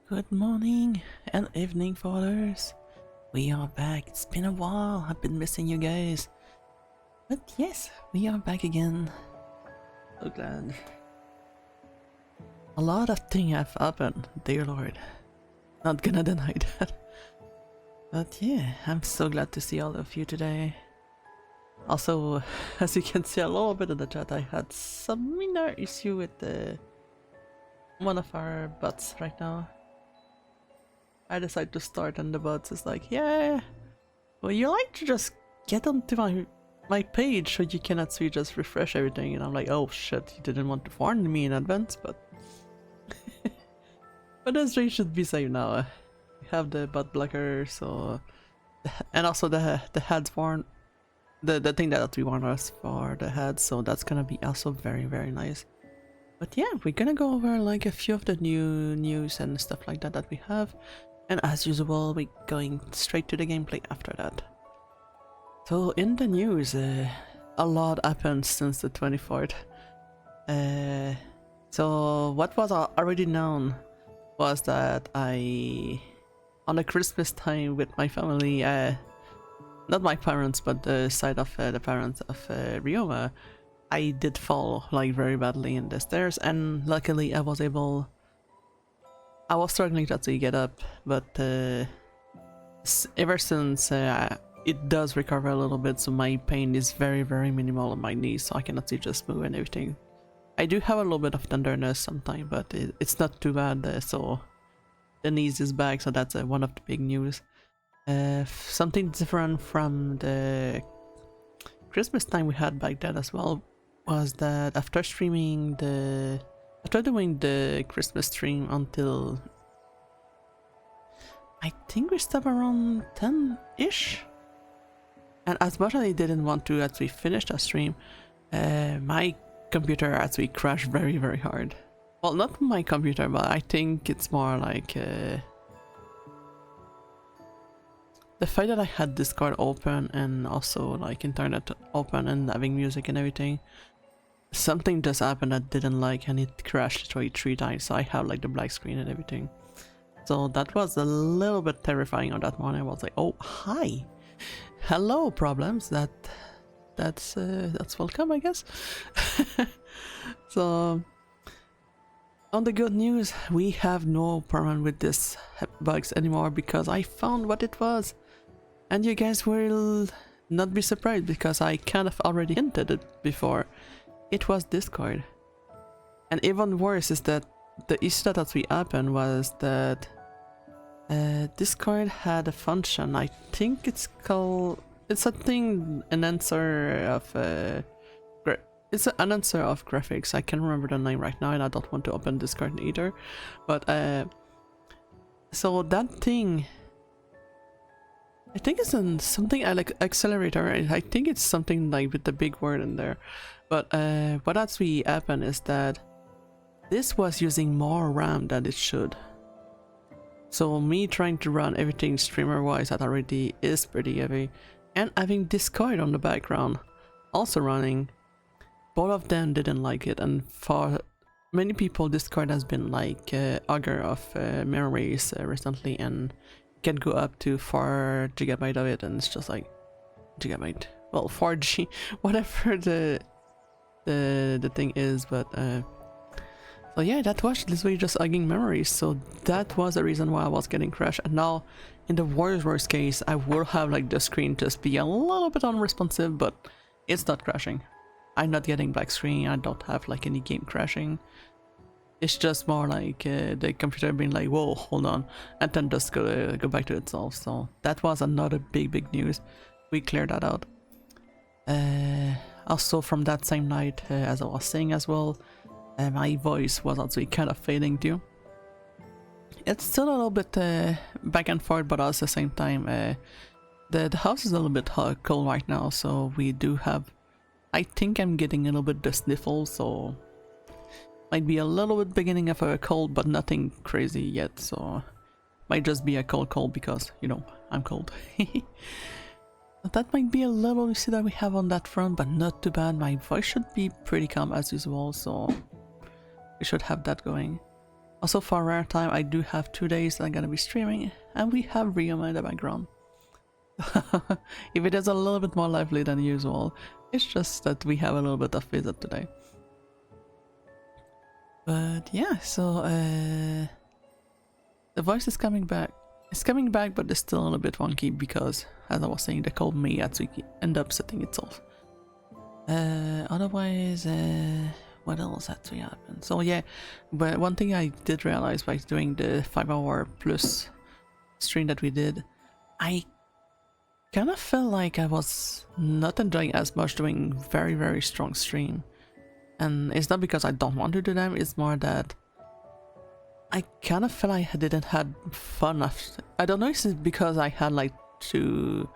Good morning and evening, fathers. We are back. It's been a while. I've been missing you guys. But yes, we are back again. So glad. A lot of things have happened, dear lord. Not gonna deny that. But yeah, I'm so glad to see all of you today. Also, as you can see a little bit in the chat, I had some minor issue with one of our bots right now. I decided to start and the bots is like, yeah, well, you like to just get onto my page so you can actually just refresh everything. And I'm like, oh shit, you didn't want to warn me in advance, but but this rate should be safe now. We have the bot blocker, so and also the heads warn, the thing that we warn us for the heads, so that's gonna be also very nice. But yeah, we're gonna go over like a few of the new news and stuff like that we have. And as usual, we're going straight to the gameplay after that. So in the news, a lot happened since the 24th. So what was already known was that on the Christmas time with my family, not my parents, but the side of the parents of Ryoma, I did fall like very badly in the stairs, and luckily I was struggling to actually get up, but ever since it does recover a little bit, so my pain is very minimal on my knees, so I can actually just move and everything. I do have a little bit of tenderness sometimes, but it's not too bad, so the knees is back, so that's one of the big news. Something different from the Christmas time we had back then as well was that after doing the Christmas stream until I think we stopped around 10-ish, and as much as I didn't want to actually finish that stream, my computer actually crashed very hard. Well, not my computer, but I think it's more like the fact that I had Discord open and also like internet open and having music and everything. Something just happened that didn't like, and it crashed literally 3 times, so I have like the black screen and everything. So that was a little bit terrifying on that one. I was like, oh hi, hello problems, that's welcome, I guess. So on the good news, we have no problem with this bugs anymore because I found what it was, and you guys will not be surprised because I kind of already hinted it before. It was Discord. And even worse is that the issue that actually happened was that Discord had a function. I think it's called, it's a thing, an answer of it's an answer of graphics. I can't remember the name right now, and I don't want to open Discord either. But so that thing, I think it's something like accelerator. I think it's something like with the big word in there. But what actually happened is that this was using more RAM than it should. So me trying to run everything streamer wise that already is pretty heavy, and having Discord on the background also running, both of them didn't like it. And for many people, Discord has been like auger of memories recently, and can go up to 4 GB of it, and it's just like gigabyte, well, 4G, whatever the thing is. But so yeah, that was literally just hugging memories. So that was the reason why I was getting crashed. And now in the worst case, I will have like the screen just be a little bit unresponsive, but it's not crashing. I'm not getting black screen. I don't have like any game crashing. It's just more like the computer being like, whoa, hold on, and then just go back to itself. So that was another big news. We cleared that out. Also from that same night, as I was saying as well, my voice was actually kind of fading too. It's still a little bit back and forth, but at the same time, the house is a little bit cold right now, so we do have, I think I'm getting a little bit the sniffles, so might be a little bit beginning of a cold, but nothing crazy yet, so might just be a cold because, you know, I'm cold. That might be a little issue that we have on that front, but not too bad. My voice should be pretty calm as usual, so we should have that going. Also for rare time, I do have 2 days that I'm gonna be streaming, and we have Rioma in the background. If it is a little bit more lively than usual, it's just that we have a little bit of visit today. But yeah, so the voice is coming back. It's coming back, but it's still a little bit wonky because, as I was saying, the code may actually end up setting itself. Otherwise, what else actually happened? So yeah, but one thing I did realize by doing the 5-hour plus stream that we did, I kind of felt like I was not enjoying as much doing very strong stream. And it's not because I don't want to do them, it's more that I kind of felt I didn't had fun after. I don't know if it's because I had like to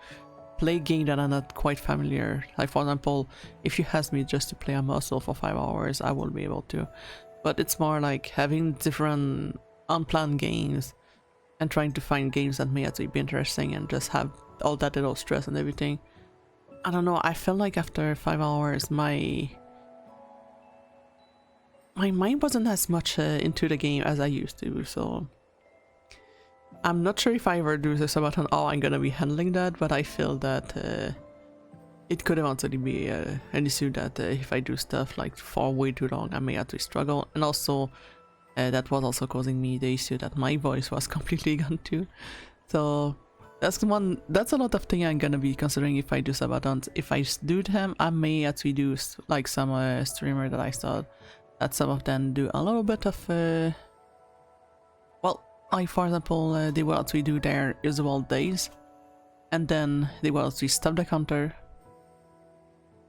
play games that are not quite familiar. Like for example, if you ask me just to play a muscle for 5 hours, I will be able to. But it's more like having different unplanned games and trying to find games that may actually be interesting and just have all that little stress and everything. I don't know, I felt like after 5 hours my mind wasn't as much into the game as I used to, so I'm not sure if I ever do this about how I'm gonna be handling that, but I feel that it could eventually be an issue that if I do stuff like for way too long, I may actually struggle. And also that was also causing me the issue that my voice was completely gone too. So that's a lot of things I'm gonna be considering if I do Sabatons. If I do them, I may actually do like some streamer that I saw that some of them do a little bit of well, like for example, they will actually do their usual days, and then they will actually stop the counter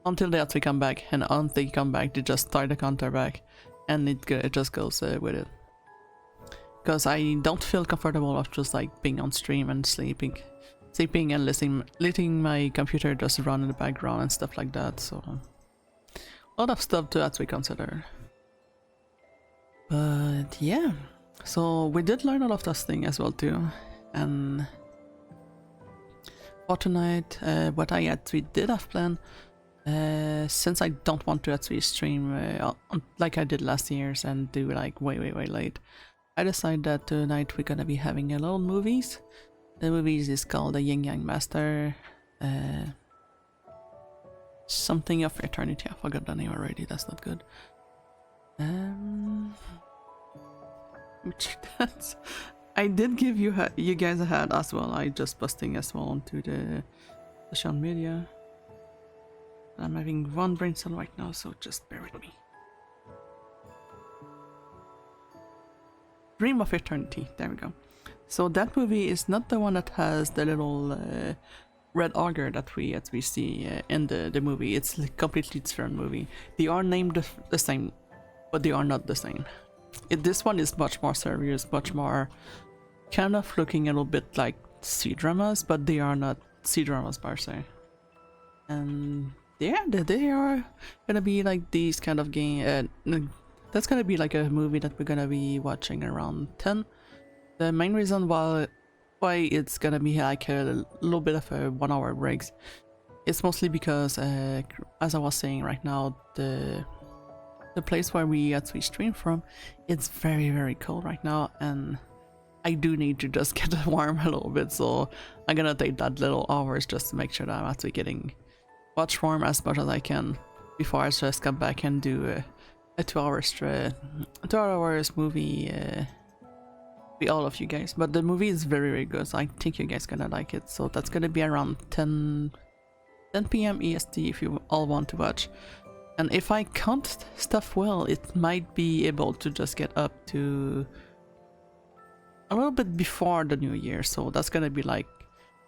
until they actually come back, and once they come back, they just start the counter back, and it just goes with it. Because I don't feel comfortable of just like being on stream and sleeping and letting my computer just run in the background and stuff like that. So a lot of stuff to actually consider. But yeah, so we did learn a lot of this thing as well too, and for tonight, what I actually did have planned, since I don't want to actually stream like I did last year's and do like way late, I decided that tonight we're gonna be having a little movies. The movies is called The Yin Yang Master, something of Eternity. I forgot the name already, that's not good. I did give you guys a hat as well. I just posting as well onto the social media. I'm having one brain cell right now, so just bear with me. Dream of Eternity, there we go. So that movie is not the one that has the little red auger that we see in the movie. It's a completely different movie. They are named the same, but they are not the same. This one is much more serious, much more kind of looking a little bit like C-dramas, but they are not C-dramas per se. And yeah, they are gonna be like these kind of game. That's gonna be like a movie that we're gonna be watching around 10. The main reason why it's gonna be like a little bit of a 1 hour breaks, it's mostly because as I was saying right now, the place where we actually stream from, it's very cold right now, and I do need to just get warm a little bit, so I'm gonna take that little hours just to make sure that I'm actually getting much warm as much as I can before I just come back and do a 2 hours movie with all of you guys. But the movie is very good, so I think you guys gonna like it. So that's gonna be around 10 PM EST if you all want to watch. And if I count stuff well, it might be able to just get up to a little bit before the New Year, so that's gonna be like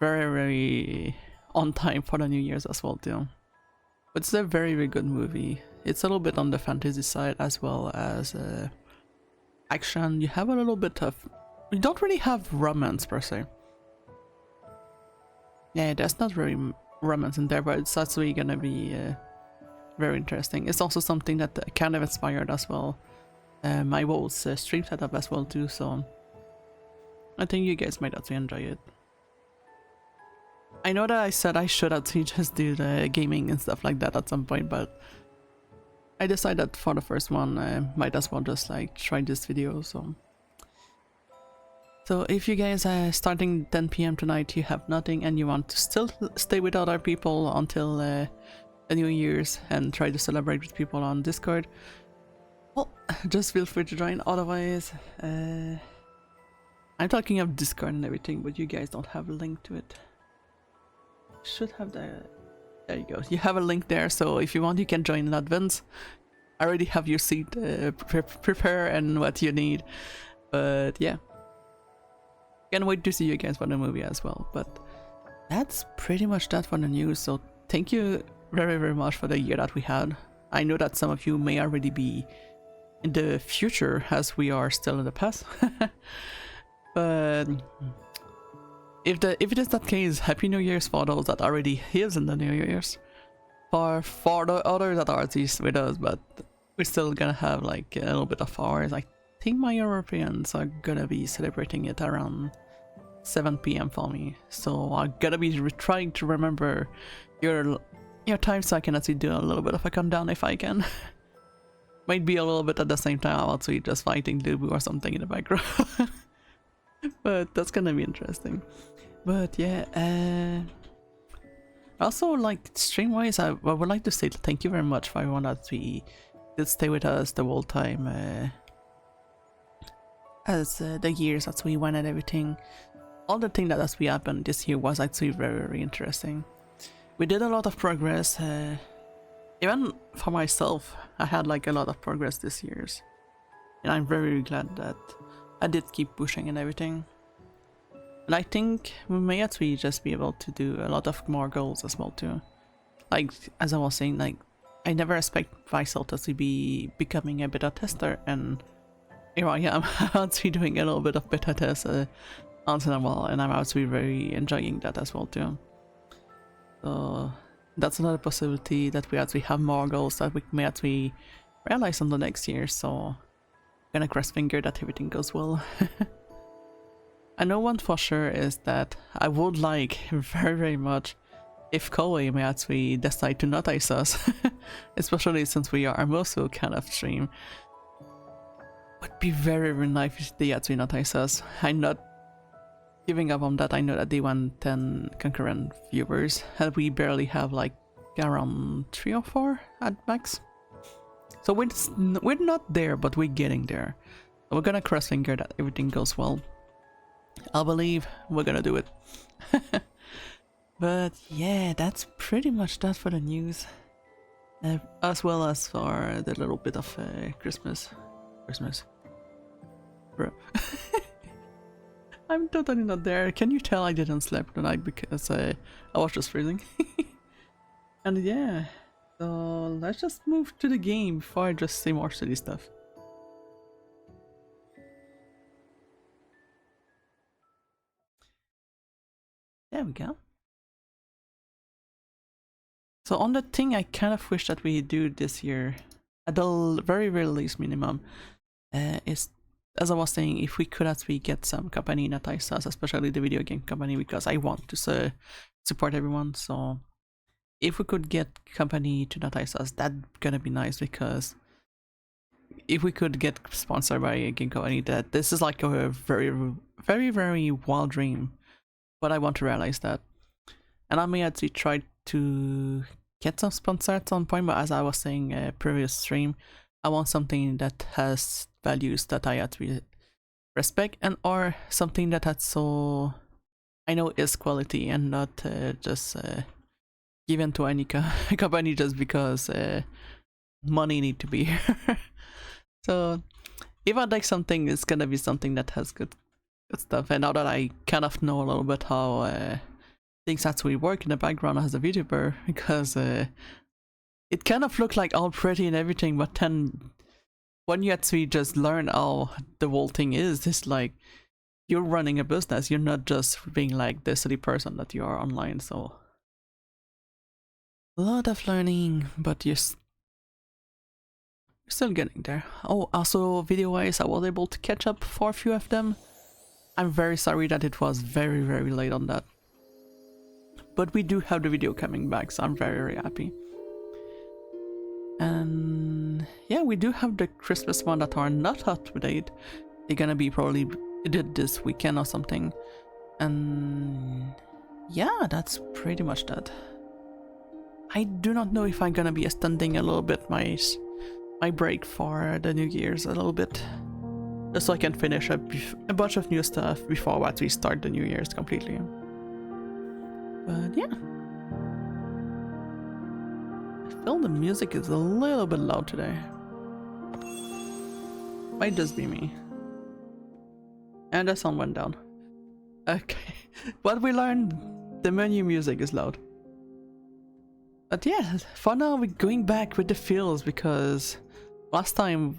very on time for the New Year's as well too. But it's a very good movie. It's a little bit on the fantasy side as well as action. You have a little bit of... You don't really have romance per se. Yeah, there's not very romance in there, but it's actually gonna be very interesting. It's also something that kind of inspired as well my whole stream setup as well too, so I think you guys might actually enjoy it. I know that I said I should actually just do the gaming and stuff like that at some point, but I decided for the first one I might as well just like try this video, so So if you guys are starting 10 p.m. tonight, you have nothing and you want to still stay with other people until the New Year's and try to celebrate with people on Discord, well, just feel free to join. Otherwise, I'm talking of Discord and everything, but you guys don't have a link to it. Should have the... There you go. You have a link there, so if you want, you can join in advance. I already have your seat prepare and what you need, but yeah. Can't wait to see you guys for the movie as well. But that's pretty much that for the news. So thank you very, very much for the year that we had. I know that some of you may already be in the future as we are still in the past. But if it is that case, Happy New Year's for those that already is in the New Year's. For the others that are with us, but we're still gonna have like a little bit of hours. I think my Europeans are gonna be celebrating it around 7 p.m. for me, so I'm gonna be trying to remember your time so I can actually do a little bit of a countdown if I can. Might be a little bit at the same time I'll actually just fighting Lubu or something in the background. But that's gonna be interesting. But yeah, also like stream wise, I would like to say thank you very much for everyone that did stay with us the whole time. As the years as we went and everything, all the things that has happened this year was actually very, very interesting. We did a lot of progress. Even for myself, I had like a lot of progress this year, and I'm very glad that I did keep pushing and everything. And I think we may actually just be able to do a lot of more goals as well too. Like as I was saying, like I never expect myself to be becoming a beta tester, and here I am actually doing a little bit of beta tests once in a while, and I'm actually very enjoying that as well too. So that's another possibility that we actually have more goals that we may actually realize on the next year, so I'm gonna cross finger that everything goes well. I know one for sure is that I would like very, very much if Koei may actually decide to not ice us, especially since we are also kind of stream. Would be very, very nice if they actually not ice us. I'm not giving up on that. I know that they want 10 concurrent viewers and we barely have like around 3 or 4 at max. So we're not there, but we're getting there. We're gonna cross finger that everything goes well. I believe we're gonna do it. But yeah, that's pretty much that for the news. As well as for the little bit of Christmas. Bro. I'm totally not there. Can you tell I didn't sleep tonight because I was just freezing? And yeah, so let's just move to the game before I just say more silly stuff. There we go. So on the thing I kind of wish that we do this year, at the very, very least minimum, is, as I was saying, if we could actually get some company in us, especially the video game company, because I want to support everyone. So if we could get company to notice us, that's gonna be nice, because if we could get sponsored by a game company, that this is like a very, very, very wild dream, but I want to realize that. And I may actually try to get some sponsors at some point, but as I was saying previous stream, I want something that has values that I actually respect, and or something that has so I know is quality and not just given to any company just because money need to be here. So if I like something, it's gonna be something that has good stuff. And now that I kind of know a little bit how things actually work in the background as a VTuber, because it kind of looked like all pretty and everything, but then when you actually just learn how the whole thing is, it's like you're running a business. You're not just being like the silly person that you are online. So a lot of learning, but you're still getting there. Oh, also video wise, I was able to catch up for a few of them. I'm very sorry that it was very, very late on that. But we do have the video coming back, so I'm very, very happy. And yeah, we do have the Christmas one that are not up to date. They're gonna be probably did this weekend or something. And yeah, that's pretty much that. I do not know if I'm gonna be extending a little bit my break for the New Year's a little bit, just so I can finish a bunch of new stuff before we start the New Year's completely. But yeah, I feel the music is a little bit loud today. Might just be me. And the sound went down. Okay, but we learned the menu music is loud. But yeah, for now we're going back with the feels because last time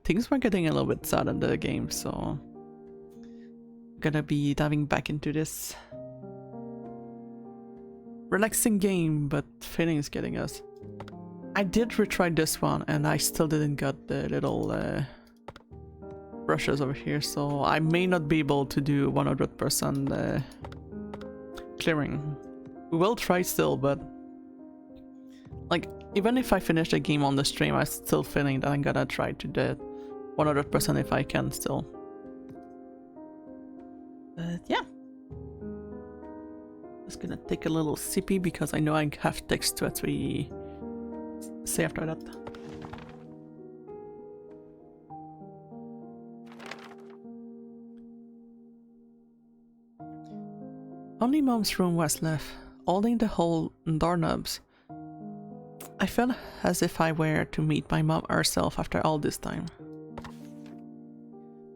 things were getting a little bit sad in the game, so I'm gonna be diving back into this relaxing game, but feeling is getting us. I did retry this one and I still didn't get the little brushes over here, so I may not be able to do 100% clearing. We will try still, but like, even if I finish the game on the stream, I'm still feeling that I'm gonna try to do 100% if I can still. But yeah. Just gonna take a little sippy because I know I have text to actually say after that. Only Mom's room was left, holding the whole doorknobs. I felt as if I were to meet my mom herself after all this time.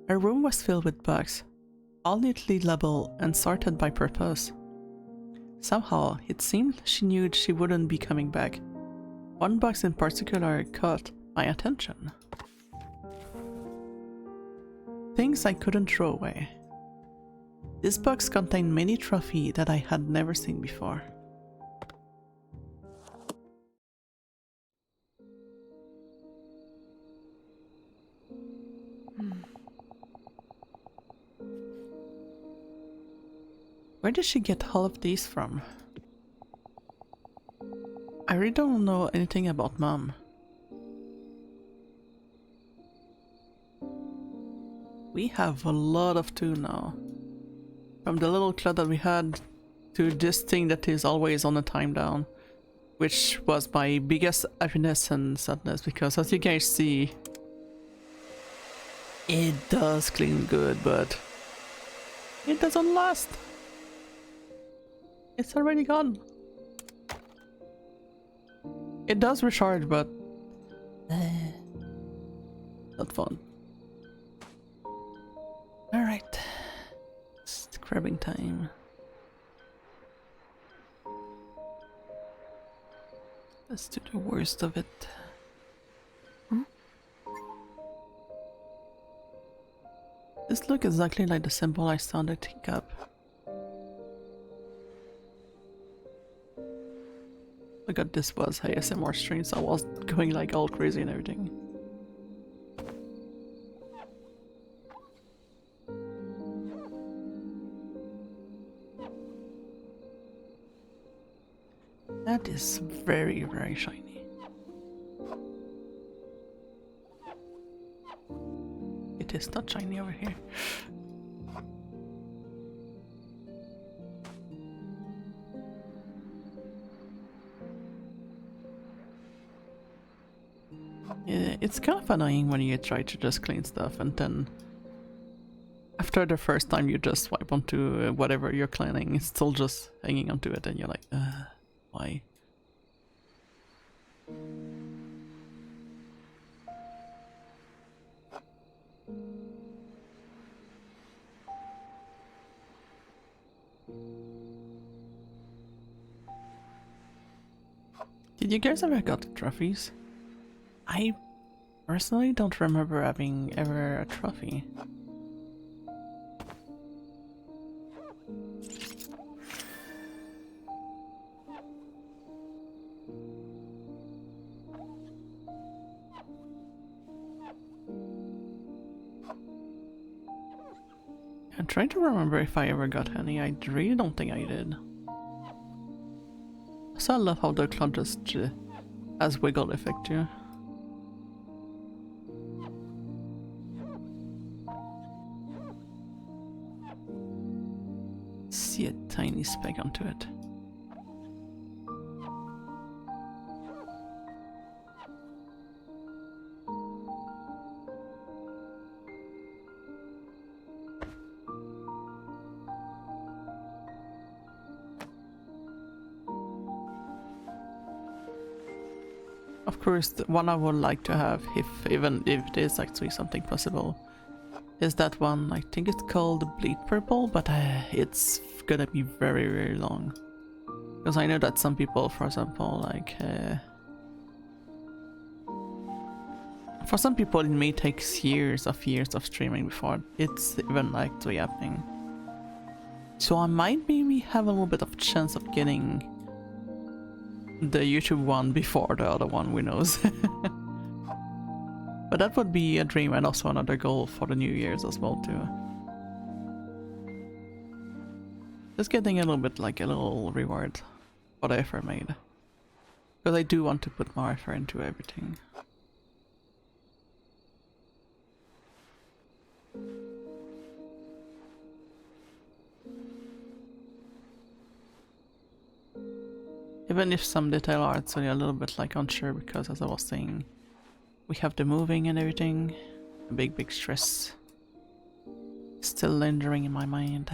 Her room was filled with books, all neatly labeled and sorted by purpose. Somehow, it seemed she knew she wouldn't be coming back. One box in particular caught my attention. Things I couldn't throw away. This box contained many trophies that I had never seen before. Where did she get all of these from? I really don't know anything about Mom. We have a lot of two now. From the little cloud that we had to this thing that is always on a time down, which was my biggest happiness and sadness because as you guys see, it does clean good, but it doesn't last. It's already gone. It does recharge, but not fun. Alright. It's grabbing time. Let's do the worst of it. This looks exactly like the symbol I saw on the teacup. Look at this was ASMR stream, so I was going like all crazy and everything. That is very, very shiny. It is not shiny over here. Yeah, it's kind of annoying when you try to just clean stuff and then after the first time you just swipe onto whatever you're cleaning, it's still just hanging onto it and you're like, why? Did you guys ever got trophies? I personally don't remember having ever a trophy. I'm trying to remember if I ever got any. I really don't think I did. So I love how the cloud just has wiggle effect too. See a tiny speck onto it. Of course, the one I would like to have, even if it is actually something possible, is that one. I think it's called Bleed Purple, but it's gonna be very, very long. Because I know that some people, for example, like for some people it may take years of streaming before it's even actually happening. So I might maybe have a little bit of chance of getting the YouTube one before the other one, who knows. But that would be a dream and also another goal for the New Year's as well too. Just getting a little bit like a little reward for the effort made. Because I do want to put more effort into everything. Even if some detail arts are a little bit like unsure, because as I was saying, we have the moving and everything, a big stress still lingering in my mind.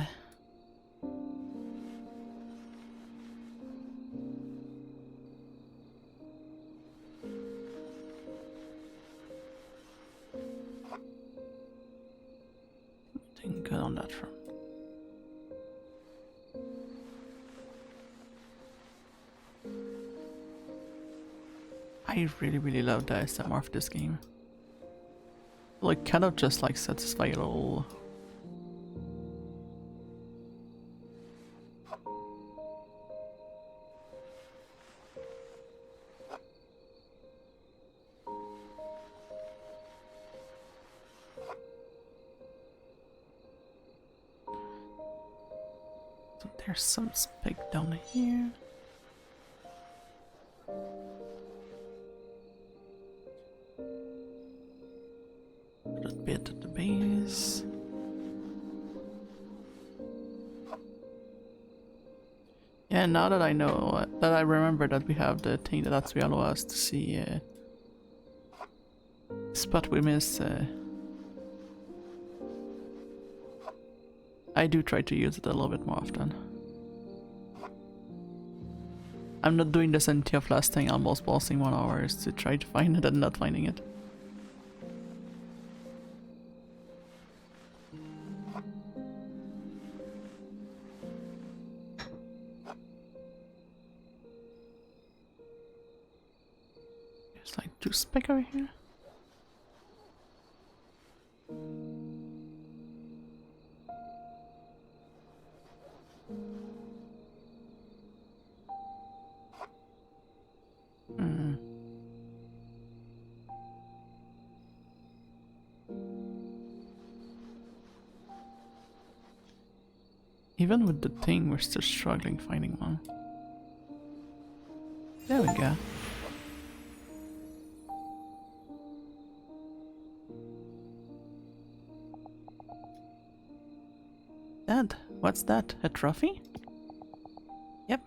Nothing good on that front. I really love the SMR of this game. Like, kind of just like satisfy a little. So there's some speck down here. A bit at the base. Yeah, now that I know, that I remember that we have the thing that actually allows us to see spot we miss. I do try to use it a little bit more often. I'm not doing the Shinnya of last thing, almost pausing 1 hour to try to find it and not finding it. There's like 2 speck over here. Even with the thing, we're still struggling finding one. There we go. Dad, what's that? A trophy? Yep.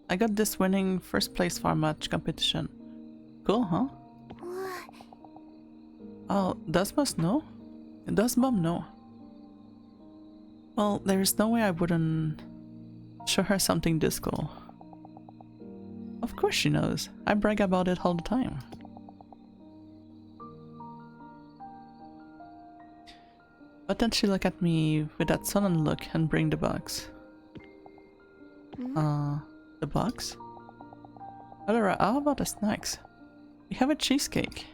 I got this winning first place farm match competition. Cool, huh? Oh, does Mom know? Does Mom know? Well, there is no way I wouldn't show her something this cool. Of course she knows. I brag about it all the time. But then she look at me with that sullen look and bring the box. The box? Alright, how about the snacks? We have a cheesecake.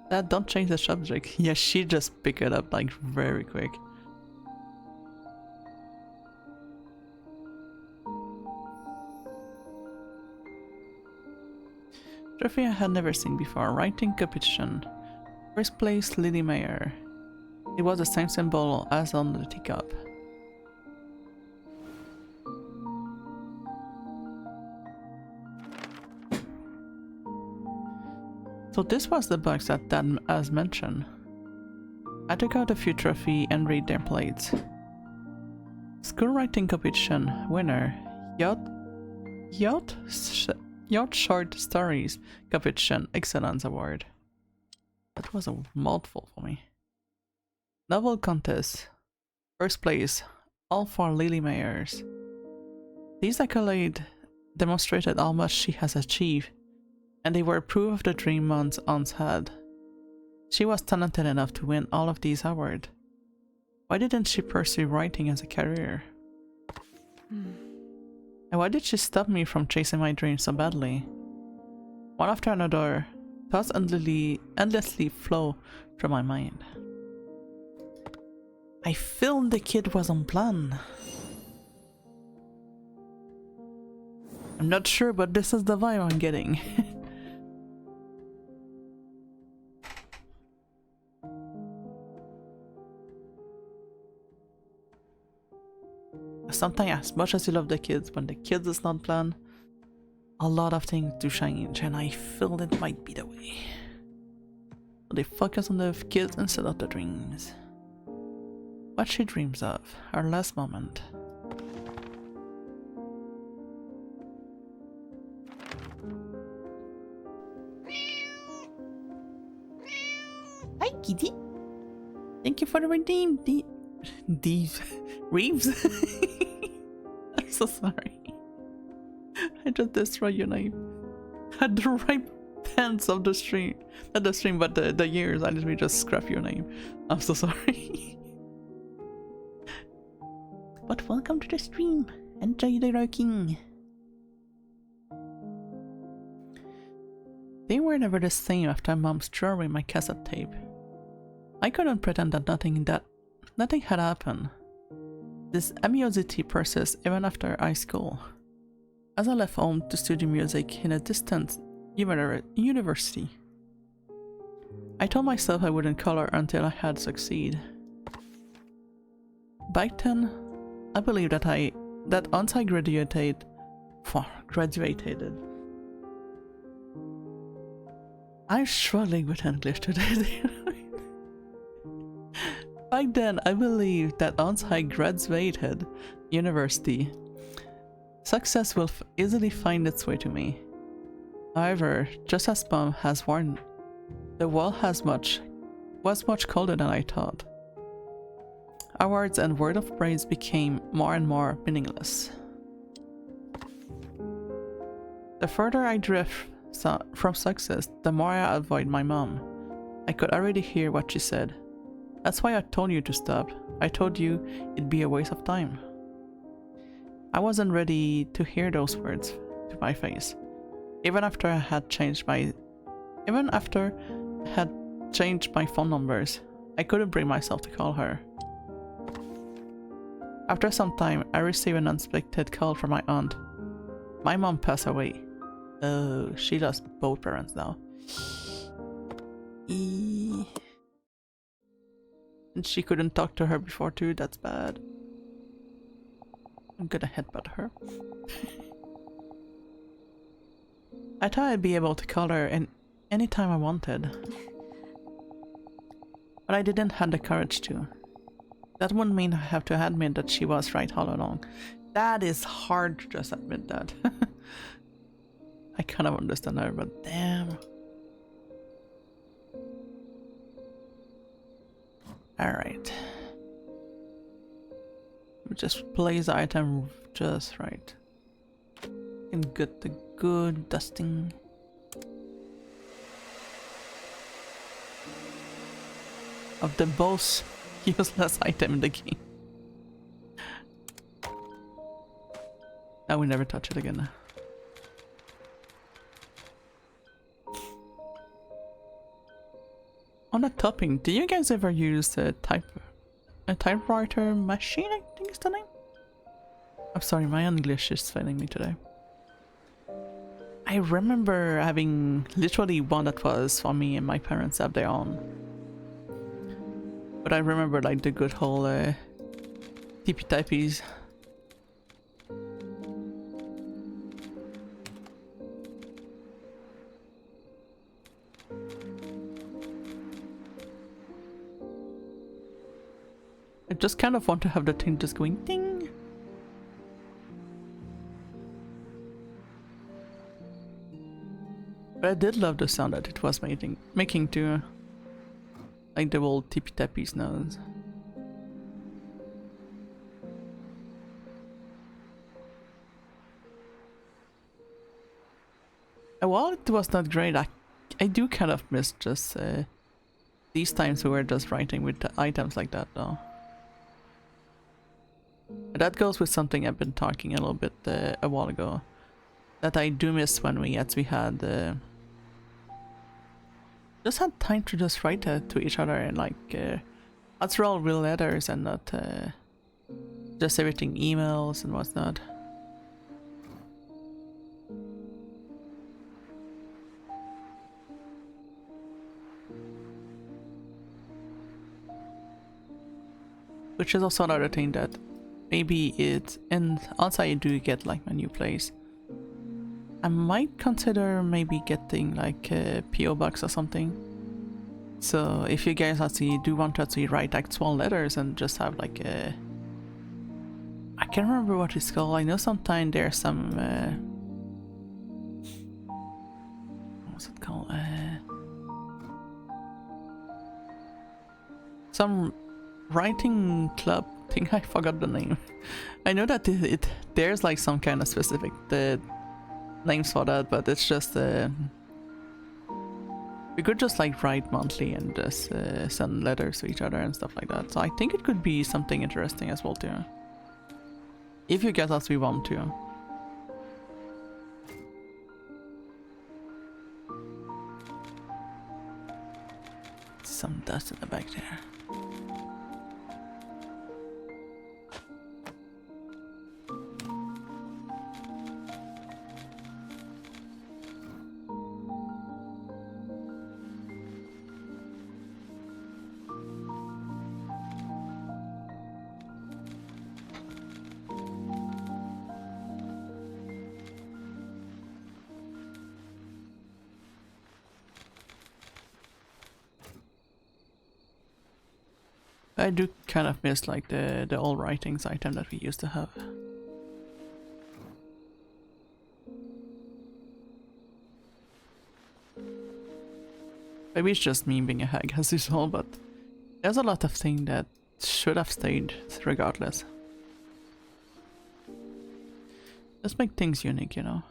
Dad, don't change the subject. Yeah, she just picked it up like very quick. Trophy I had never seen before. Writing competition. First place, Lily Mayer. It was the same symbol as on the teacup. So this was the box that Dad has mentioned. I took out a few trophies and read their plates. School writing competition winner. Yacht short stories competition excellence award. That was a mouthful for me. Novel contest. First place. All for Lily Mayers. These accolades demonstrated how much she has achieved, and they were proof of the dream Mons once had. She was talented enough to win all of these awards. Why didn't she pursue writing as a career? And why did she stop me from chasing my dreams so badly? One after another, thoughts endlessly flow through my mind. I feel the kid was on plan. I'm not sure, but this is the vibe I'm getting. Sometimes, as much as you love the kids, when the kids is not planned, a lot of things do change, and I feel it might be the way. But they focus on the kids instead of the dreams. What she dreams of, her last moment. Hi, kitty. Thank you for the redeem, Reeves. I'm so sorry. I just destroyed your name. At the right tense of the stream. Not the stream, but the years. I literally just scrapped your name. I'm so sorry. But welcome to the stream. Enjoy the rocking. They were never the same after Mom threw away my cassette tape. I couldn't pretend that nothing had happened. This amusity persisted even after high school. As I left home to study music in a distant university, I told myself I wouldn't color until I had succeed. Back then, I believed that once I graduated. I'm struggling with English today. Back then, I believed that once I graduated university, success will easily find its way to me. However, just as Mom has warned, the world was much colder than I thought. Awards and word of praise became more and more meaningless. The further I drift from success, the more I avoid my mom. I could already hear what she said. That's why I told you to stop. I told you it'd be a waste of time. I wasn't ready to hear those words to my face. Even after I had changed my phone numbers, I couldn't bring myself to call her. After some time, I received an unexpected call from my aunt. My mom passed away. Oh, she lost both parents now. And she couldn't talk to her before too, that's bad. I'm gonna headbutt her. I thought I'd be able to call her any time I wanted. But I didn't have the courage to. That wouldn't mean I have to admit that she was right all along. That is hard to just admit that. I kind of understand her, but damn. Alright. Just place the item just right. And get the good dusting. Of the most useless item in the game. Now we never touch it again. On the topping, do you guys ever use a typewriter machine, I think is the name? I'm sorry, my English is failing me today. I remember having literally one that was for me and my parents have their own. But I remember like the good whole tippy typies. I just kind of want to have the thing just going ding. But I did love the sound that it was making too. Like the old tippy tappy sounds. While it was not great, I do kind of miss just these times we were just writing with the items like that though. That goes with something I've been talking a little bit a while ago. That I do miss when we had just had time to just write to each other and like answer all real letters and not just everything emails and whatnot. Which is also another thing that maybe and also I do get like my new place. I might consider maybe getting like a PO box or something. So if you guys actually do want to actually write actual letters and just have like a... I can't remember what it's called. I know sometimes there's some... what's it called? Some writing club thing. I forgot the name. I know that there's like some kind of specific names for that, but it's just we could just like write monthly and just send letters to each other and stuff like that. So I think it could be something interesting as well too, if you guys actually want to. Some dust in the back there. I do kind of miss like the old writings item that we used to have. Maybe it's just me being a hag as usual, but there's a lot of things that should have stayed regardless. Just make things unique, you know.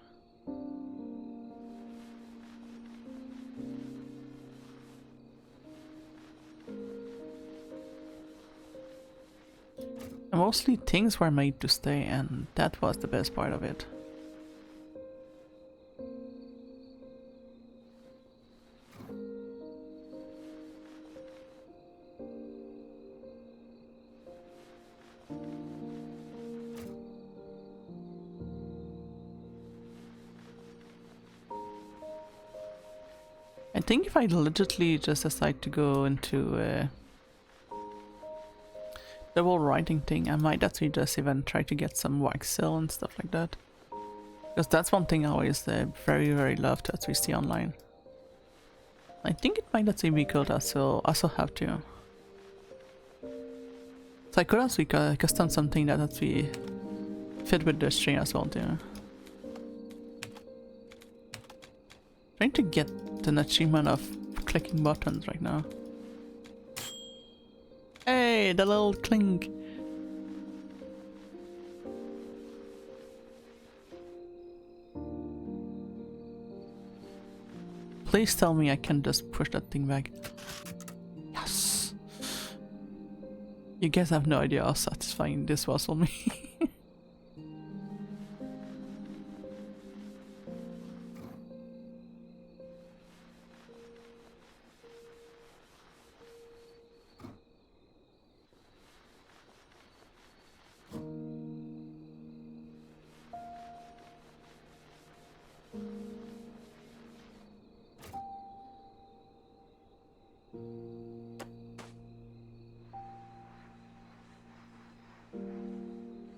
And mostly things were made to stay, and that was the best part of it. I think if I legitimately just decide to go into the whole writing thing, I might actually just even try to get some wax seal and stuff like that. Because that's one thing I always very love to actually see online. I think it might actually be cool to also have to. So I could actually custom something that actually fit with the string as well too. Trying to get an achievement of clicking buttons right now. Hey, the little clink. Please tell me I can just push that thing back. Yes! You guys have no idea how satisfying this was for me.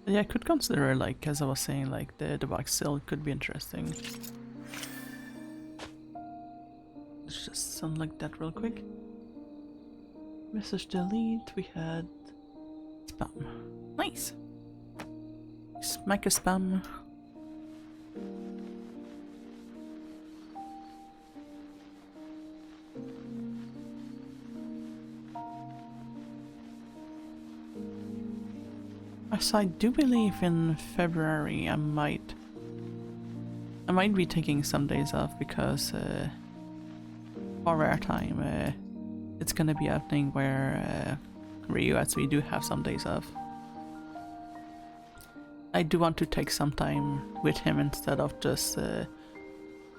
Yeah, I could consider, like, as I was saying, like, the box seal could be interesting. Let's just sound like that real quick. Message delete, we had Spam. Nice. Smack a spam. So I do believe in February I might be taking some days off because for our time it's gonna be happening where Ryu actually do have some days off. I do want to take some time with him instead of just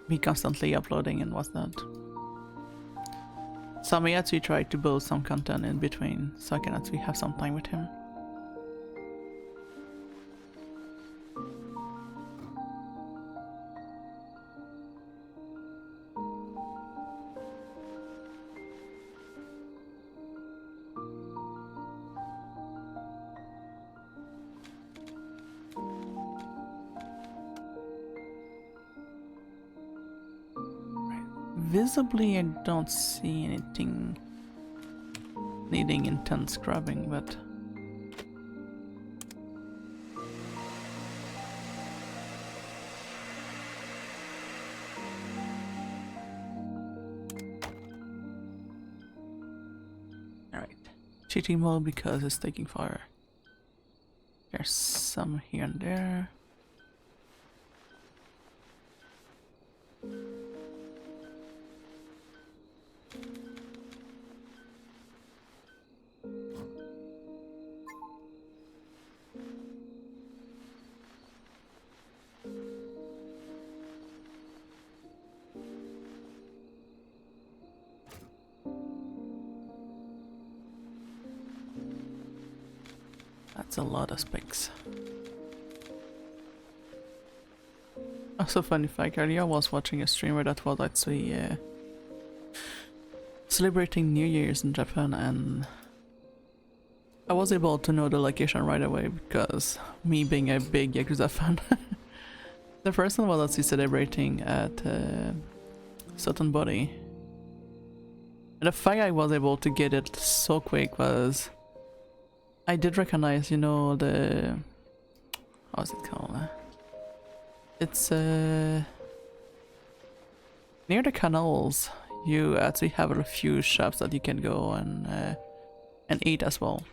me constantly uploading and whatnot. So I may actually try to build some content in between so I can actually have some time with him. Visibly, I don't see anything needing intense scrubbing, but alright. Cheating mode because it's taking fire. There's some here and there. That's a lot of specs. Also, funny fact, earlier I was watching a streamer that was actually celebrating New Year's in Japan, and I was able to know the location right away because me being a big Yakuza fan. The person was actually celebrating at certain body. And the fact I was able to get it so quick was I did recognize, you know, the... how's it called? It's near the canals. You actually have a few shops that you can go and eat as well.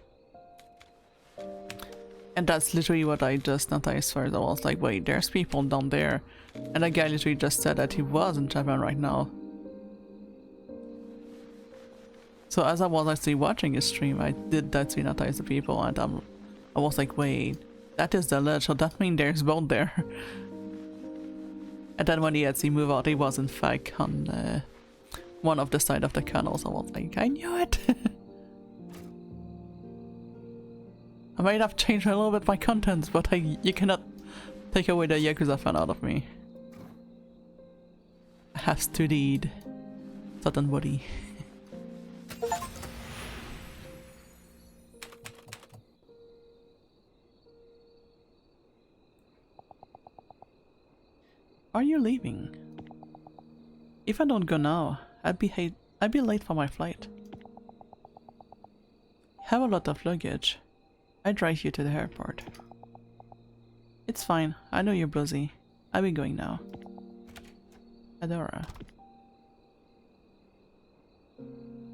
And that's literally what I just noticed first. I was like, wait, there's people down there. And the guy literally just said that he was in Japan right now. So as I was actually watching his stream, I did actually notice the people, and I was like, wait, that is the ledge, so that means there's boat there. And then when he actually moved out, he was in fact on one of the side of the canals. I was like, I knew it! I might have changed a little bit my content, but you cannot take away the Yakuza fan out of me. I have studied certain body. Are you leaving? If I don't go now, I'd be late for my flight. Have a lot of luggage. I drive you to the airport. It's fine. I know you're busy. I'll be going now. Adora.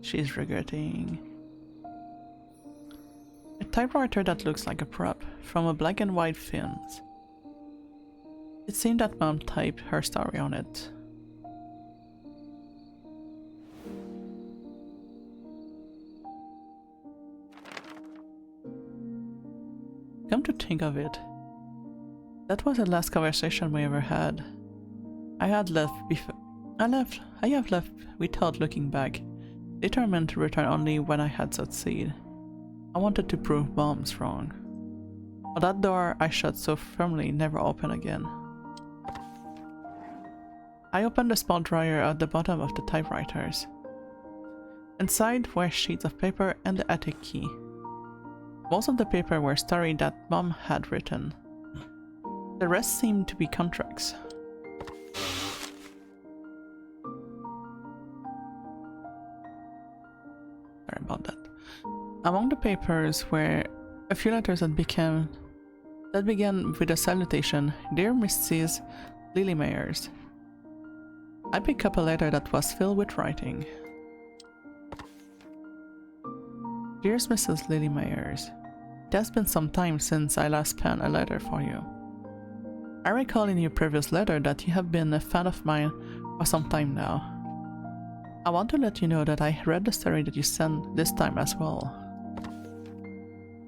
She's regretting. A typewriter that looks like a prop from a black and white films. It seemed that Mom typed her story on it. Come to think of it, that was the last conversation we ever had. I have left without looking back, determined to return only when I had succeeded. I wanted to prove Mom's wrong. But that door I shut so firmly never opened again. I opened the small drawer at the bottom of the typewriters. Inside were sheets of paper and the attic key. Most of the paper were stories that Mom had written. The rest seemed to be contracts. Sorry about that. Among the papers were A few letters that began with a salutation, "Dear Mrs. Lily Mayers." I picked up a letter that was filled with writing. "Dearest Mrs. Lily Mayers, it has been some time since I last penned a letter for you. I recall in your previous letter that you have been a fan of mine for some time now. I want to let you know that I read the story that you sent this time as well.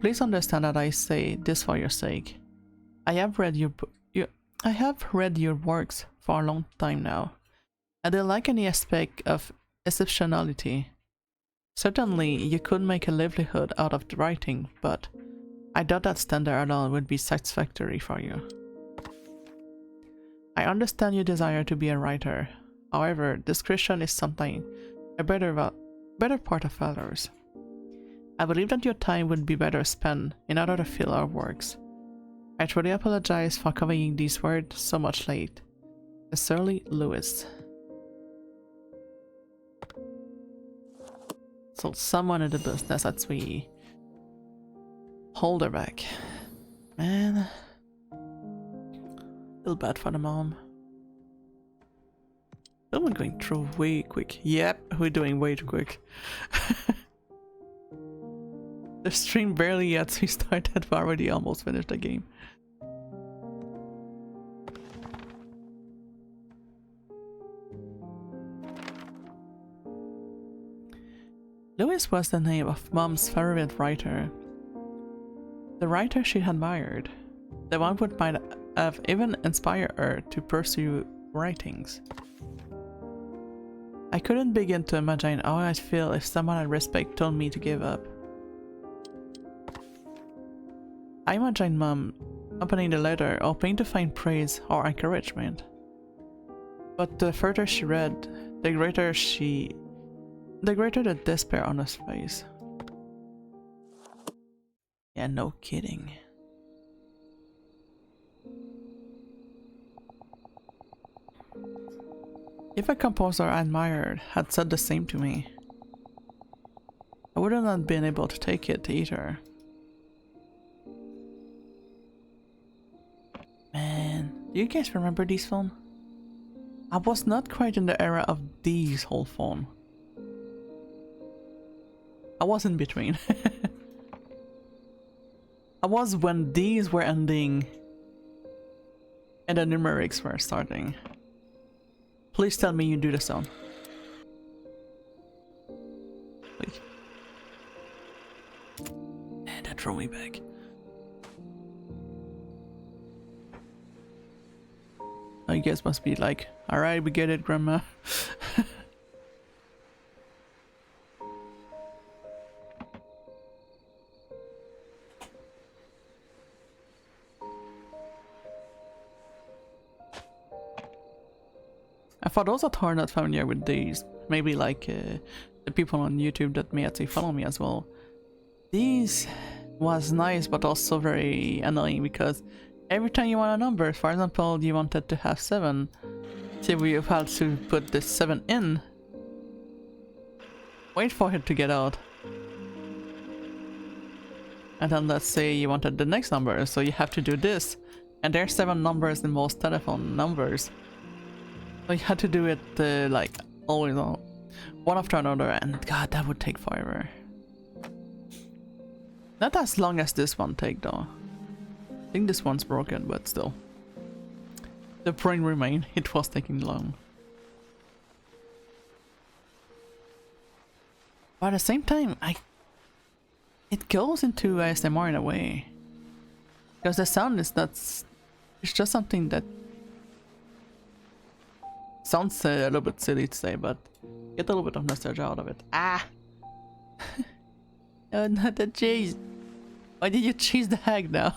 Please understand that I say this for your sake. I have read your works for a long time now. I don't like any aspect of exceptionality. Certainly, you could make a livelihood out of the writing, but I doubt that standard alone would be satisfactory for you. I understand your desire to be a writer. However, discretion is something a better part of valors. I believe that your time would be better spent in order to fill our works. I truly apologize for conveying these words so much late. Sincerely, Lewis." So someone in the business that we hold her back. Man. Feel bad for the mom. Oh, we're going through way quick. Yep, we're doing way too quick. The stream barely yet we started, we already almost finished the game. Lewis was the name of Mom's favorite writer. The writer she admired. The one who might have even inspired her to pursue writings. I couldn't begin to imagine how I'd feel if someone I respect told me to give up. I imagined Mom opening the letter, hoping to find praise or encouragement. But the further she read, the greater the despair on her face. Yeah, no kidding. If a composer I admired had said the same to me, I would have not been able to take it either. Man, do you guys remember these films? I was not quite in the era of these whole phone. I was in between. I was when these were ending and the numerics were starting. Please tell me you do the sound. Please. And that threw me back. Now you guys must be like, alright, we get it, Grandma. For those that are not familiar with these, maybe like the people on YouTube that may actually follow me as well, these was nice but also very annoying because every time you want a number, for example, you wanted to have 7, so you had to put the 7 in, wait for it to get out, and then let's say you wanted the next number, so you have to do this, and there's 7 numbers in most telephone numbers. So you had to do it like always on one after another, and god, that would take forever. Not as long as this one take though. I think this one's broken, but still. The point remained, it was taking long. But at the same time, it goes into ASMR in a way. Because the sound is not, it's just something that sounds a little bit silly to say, but get a little bit of nostalgia out of it. Ah! Oh, not the cheese! Why did you cheese the hag now?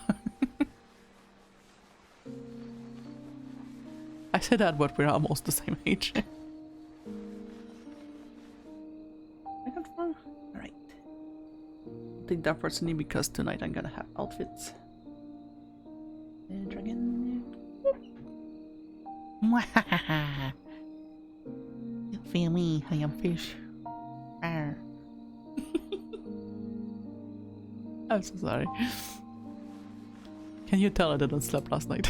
I said that, but we're almost the same age. I got wrong. Alright. I'll take that personally because tonight I'm gonna have outfits. Dragon. You feel me? I am fish. I'm so sorry. Can you tell I didn't sleep last night?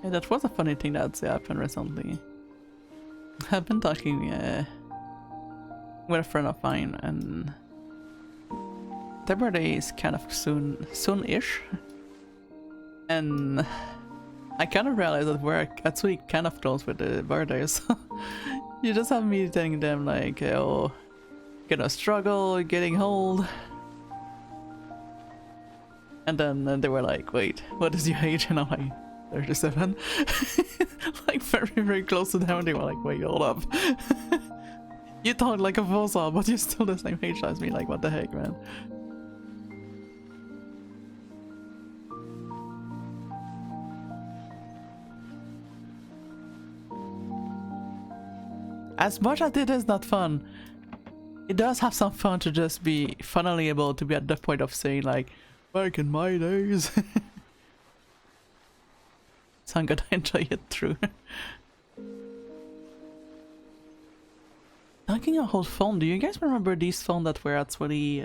Yeah, that was a funny thing that's happened recently. I've been talking with a friend of mine, and their birthday is kind of soon-ish, and I kind of realized that we're actually kind of close with the birthdays. You just have me telling them like, oh, gonna struggle, getting old. And then they were like, wait, what is your age? And I'm like, 37. Like very, very close to them. And they were like, wait, hold up. You talk like a bozo, but you're still the same age as me. Like, what the heck, man? As much as it is not fun, it does have some fun to just be finally able to be at the point of saying like, back in my days. So I'm gonna enjoy it through. Talking of old phone, do you guys remember these phones that were actually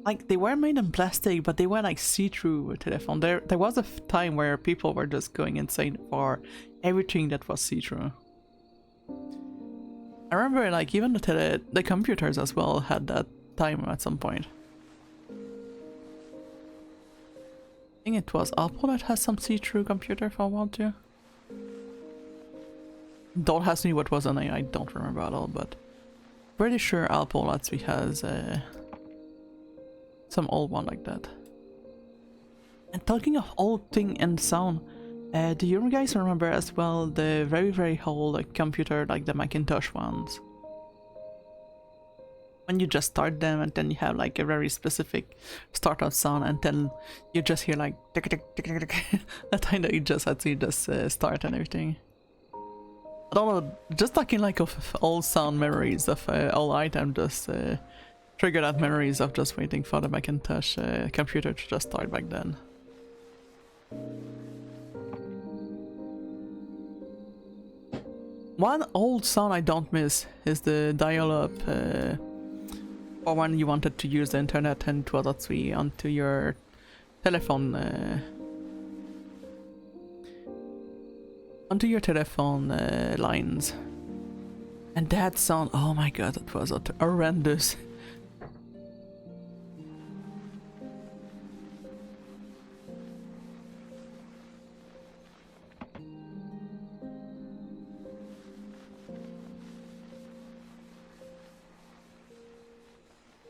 like they were made in plastic, but they were like see-through telephone? There was a time where people were just going insane for everything that was see-through. I remember like even the computers as well had that time at some point. I think it was Apple that has some see-through computer if I want to. Don't ask me what was on it, I don't remember at all, but pretty sure Apple actually has some old one like that. And talking of old thing and sound, do you guys remember as well the very, very old computer, like the Macintosh ones? When you just start them and then you have like a very specific startup sound, and then you just hear like tick tick tick tick tick. That time that you just actually just start and everything. I don't know, just talking like of old sound memories of all items just triggered out memories of just waiting for the Macintosh computer to just start back then. One old sound I don't miss is the dial-up or when you wanted to use the internet and it was actually onto your telephone lines. And that sound, oh my god, that was horrendous.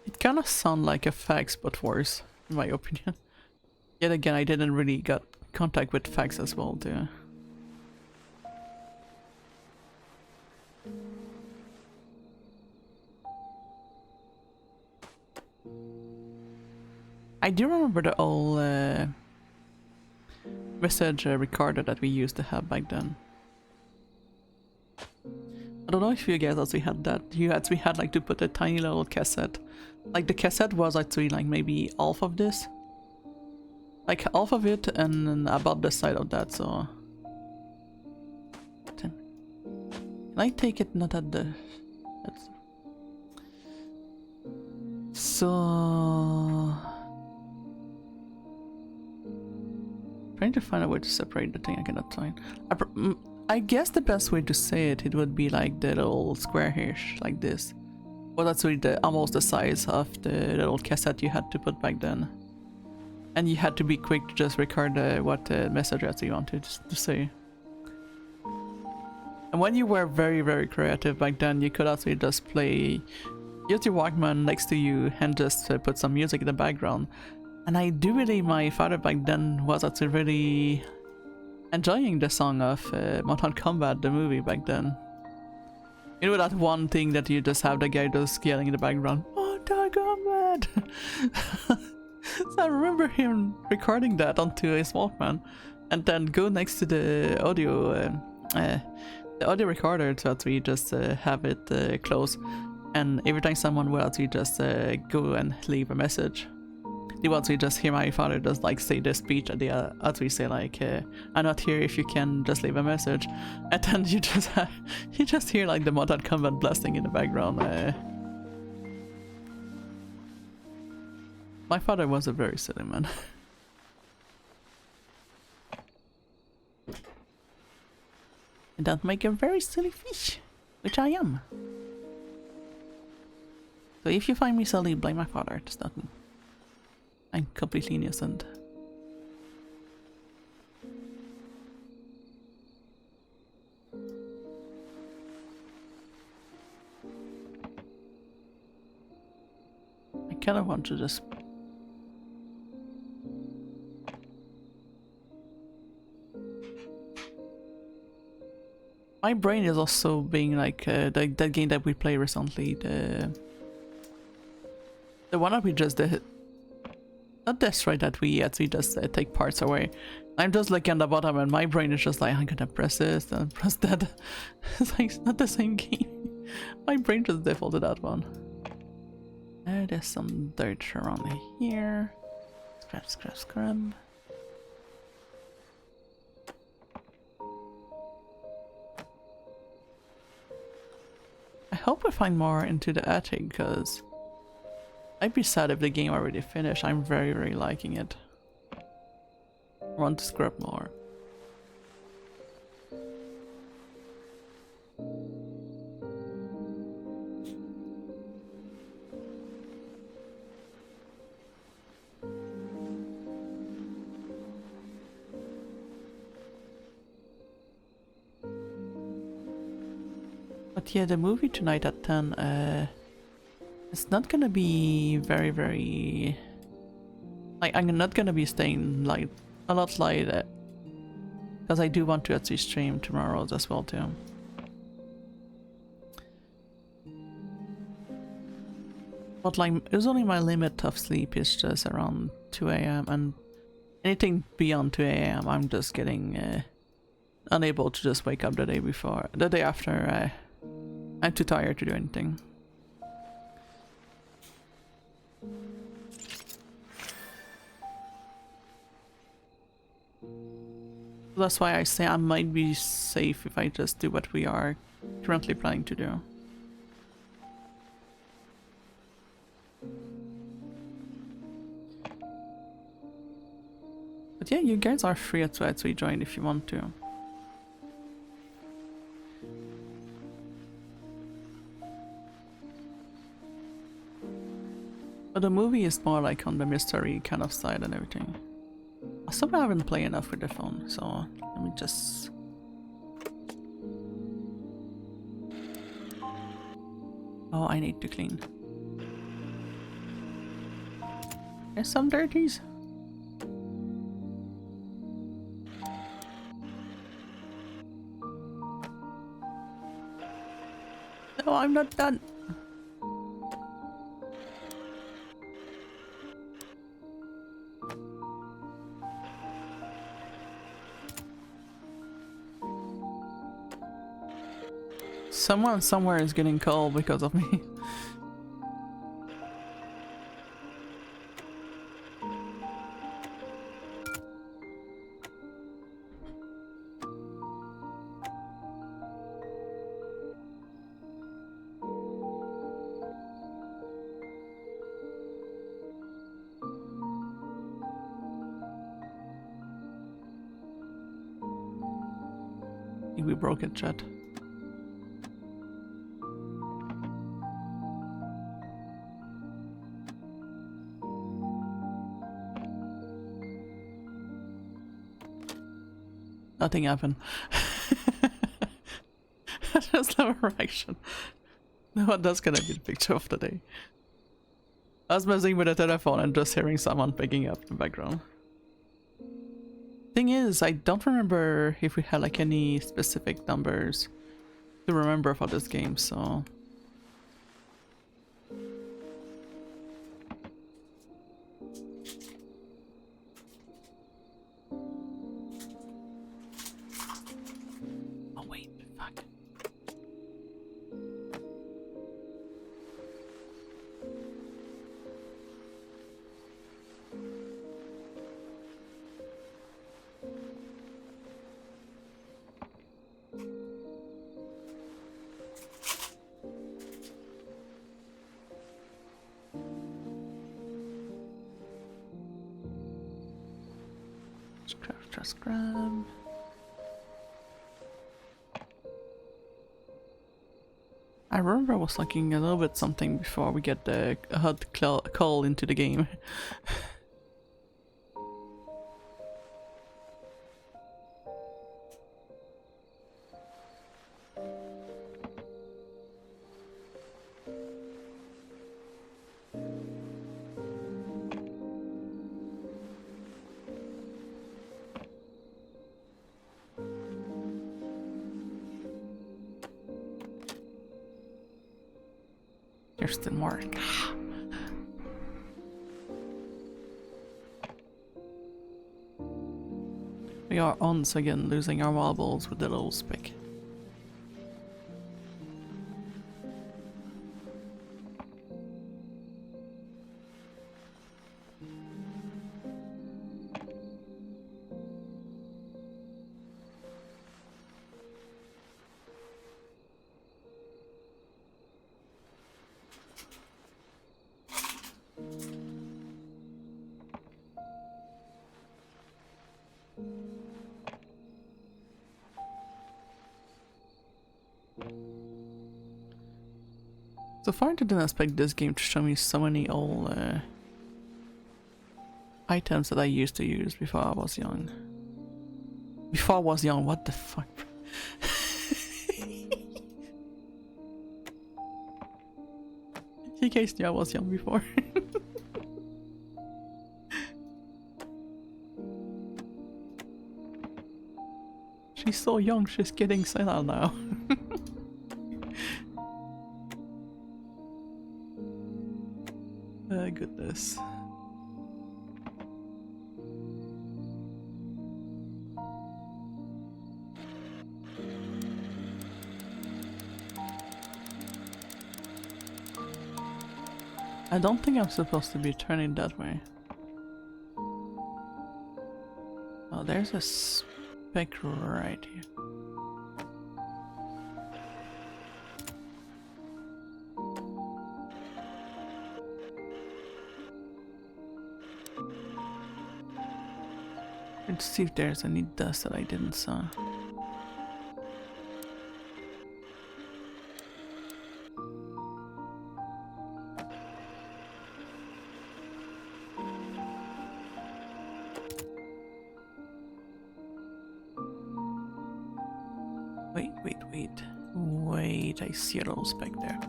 It kind of sounds like a fax but worse, in my opinion. Yet again, I didn't really got contact with fax as well too. I do remember the old message recorder that we used to have back then. I don't know if you guys actually had that. You actually had like to put a tiny little cassette. Like the cassette was actually like maybe half of this. Like half of it and about the side of that, so... Can I take it not at the... So... Trying to find a way to separate the thing, I cannot find. I guess the best way to say it would be like the little square-ish, like this. Well, that's really almost the size of the little cassette you had to put back then. And you had to be quick to just record what message you wanted to say. And when you were very, very creative back then, you could actually just play, use your Walkman next to you and just put some music in the background. And I do believe my father back then was actually really enjoying the song of Mortal Kombat, the movie back then. You know that one thing that you just have the guy just yelling in the background, Mortal Kombat! So I remember him recording that onto his Walkman and then go next to the audio recorder to actually just have it close and every time someone will actually just go and leave a message, they will actually just hear my father just like say this speech, and they actually say like, I'm not here, if you can just leave a message. And then you just hear like the Mortal Kombat blasting in the background. My father was a very silly man. And that make a very silly fish, which I am. So if you find me silly, blame my father, it's not me. I'm completely innocent. I kind of want to just... My brain is also being like that game that we played recently, the one that we just did. Not destroy, that we actually just take parts away. I'm just looking at the bottom and my brain is just like, I'm gonna press this and press that. It's like, it's not the same game. My brain just defaulted that one. There's some dirt around here. Scrap, scrap, scrap. I hope we find more into the attic, because I'd be sad if the game already finished. I'm very, very liking it. I want to scrap more. But yeah, the movie tonight at 10, it's not gonna be very, very... Like, I'm not gonna be staying like a lot late, because I do want to actually stream tomorrow as well too. But like, usually my limit of sleep is just around 2 AM, and anything beyond 2 AM I'm just getting unable to just wake up the day after. I'm too tired to do anything. That's why I say I might be safe if I just do what we are currently planning to do. But yeah, you guys are free to actually join if you want to. But the movie is more like on the mystery kind of side and everything. Also, I haven't played enough with the phone, so let me just... Oh, I need to clean. There's some dirties. No, I'm not done. Someone somewhere is getting cold because of me. I think we broke it, chat. Nothing happened. Just no reaction. No, that's gonna be the picture of the day. I was messing with the telephone and just hearing someone picking up in the background. Thing is, I don't remember if we had like any specific numbers to remember for this game, so... Oh wait, fuck. Just grab. I remember I was looking a little bit something before we get the HUD call into the game. There's still more. We are once again losing our marbles with the low spec. So far I didn't expect this game to show me so many old items that I used to use before I was young. Before I was young, what the fuck? You guys knew I was young before. She's so young, she's getting senile now. Goodness. I don't think I'm supposed to be turning that way. Oh, there's a spec right here. Let's see if there's any dust that I didn't saw. Wait, I see a little speck there.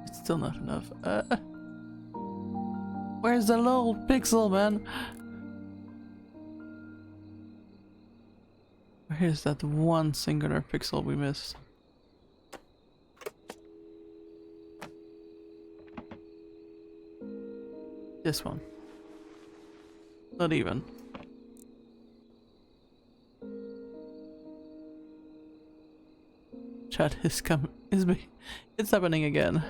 It's still not enough. Where's the little pixel, man? Where's that one singular pixel we missed? This one. Not even. Chat is it's happening again.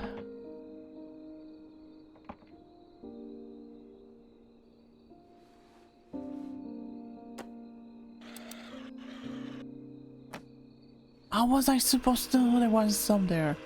How was I supposed to? There was some there.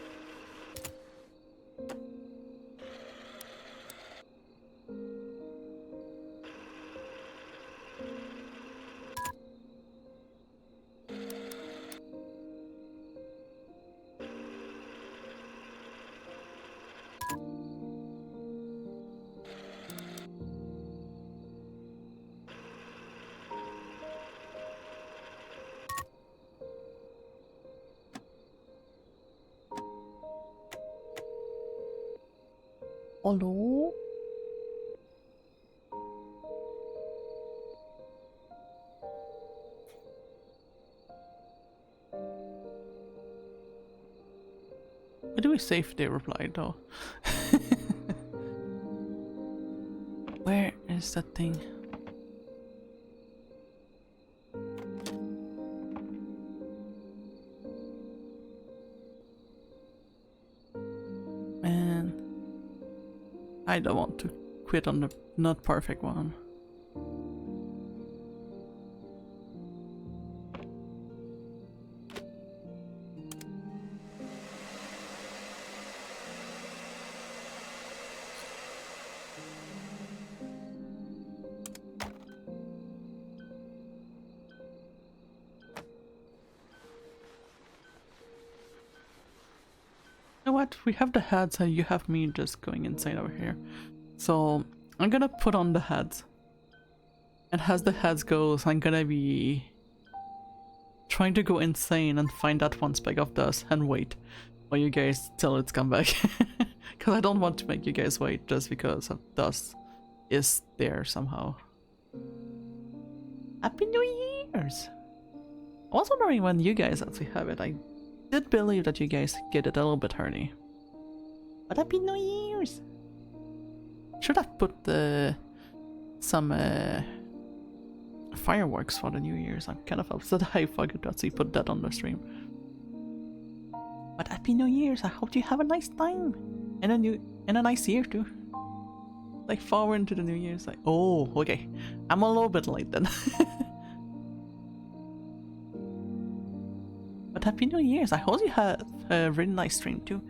Hello? What do we say if they replied though? Where is that thing? Man, I don't want to quit on the not perfect one. know what? We have the heads and you have me just going insane over here. So I'm gonna put on the heads. And as the heads goes, I'm gonna be trying to go insane and find that one speck of dust and wait for you guys till it's come back. Because I don't want to make you guys wait just because of dust is there somehow. Happy New Year's! I was wondering when you guys actually have it. I did believe that you guys get it a little bit early. But Happy New Year's! Should have put some fireworks for the New Year's. I'm kind of upset I forgot to actually put that on the stream. But Happy New Year's! I hope you have a nice time and a nice year too. Like forward into the New Year's. Like, oh, okay. I'm a little bit late then. But Happy New Year's! I hope you had a really nice stream too.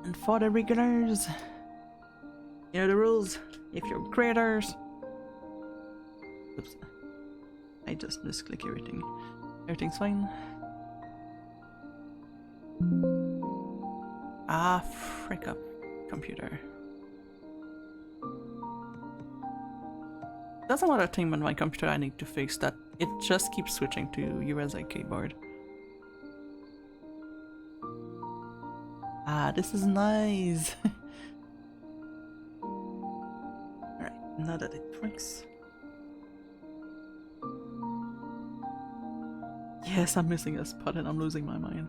And for the regulars, you know the rules. If you're creators, oops, I just misclick everything. Everything's fine. Ah, frick up, computer. That's another thing with my computer I need to fix, that it just keeps switching to USA keyboard. Ah, this is nice. Alright, now that it works. Yes, I'm missing a spot and I'm losing my mind.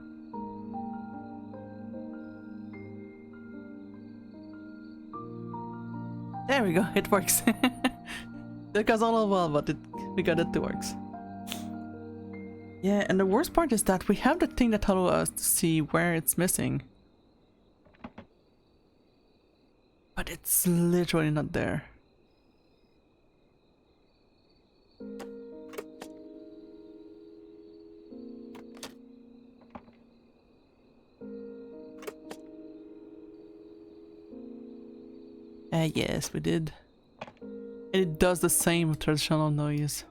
There we go, it works. Took us all a while, but we got it to work. Yeah, and the worst part is that we have the thing that allows us to see where it's missing. But it's literally not there. Yes, we did. And it does the same traditional noise.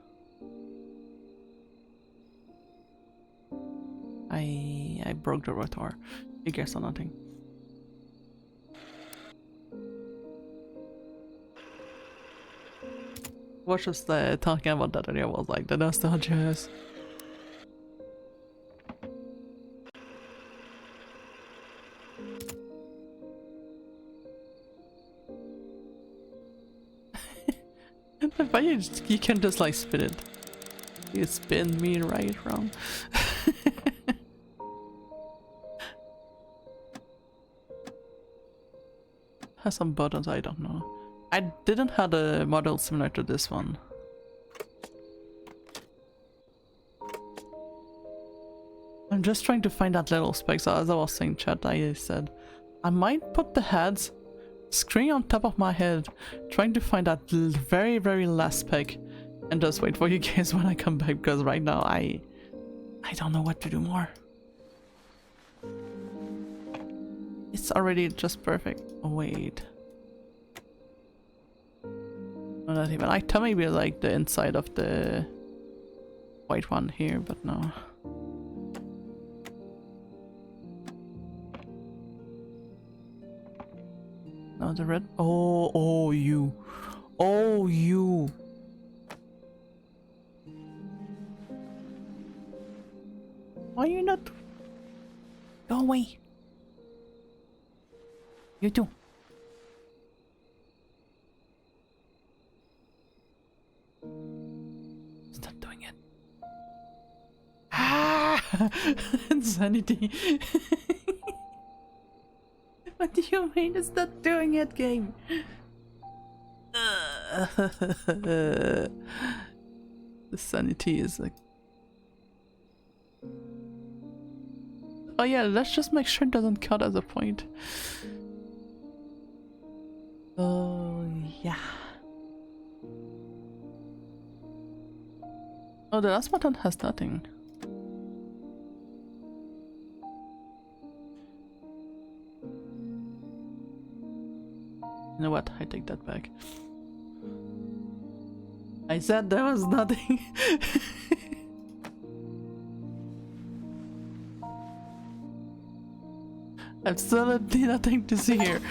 I broke the rotor. You guys saw nothing. Was just talking about that earlier. Was like the nostalgias. But you can just like spin it. You spin me right round. Has some buttons, I don't know. I didn't have a model similar to this one. I'm just trying to find that little speck. So as I was saying chat, I said I might put the heads screen on top of my head, trying to find that very, very last speck and just wait for you guys when I come back, because right now I don't know what to do more. It's already just perfect. Oh wait. No, not even. I thought maybe like the inside of the white one here, but no. No, the red. Oh, you. Oh, you. Why are you not? Go away. You too. Stop doing it. Ah! Insanity. What do you mean it's not doing it, game? The sanity is like... Oh yeah, let's just make sure it doesn't count as a point. Oh yeah. Oh, the last button has nothing. You know what? I take that back. I said there was nothing. Absolutely nothing to see here.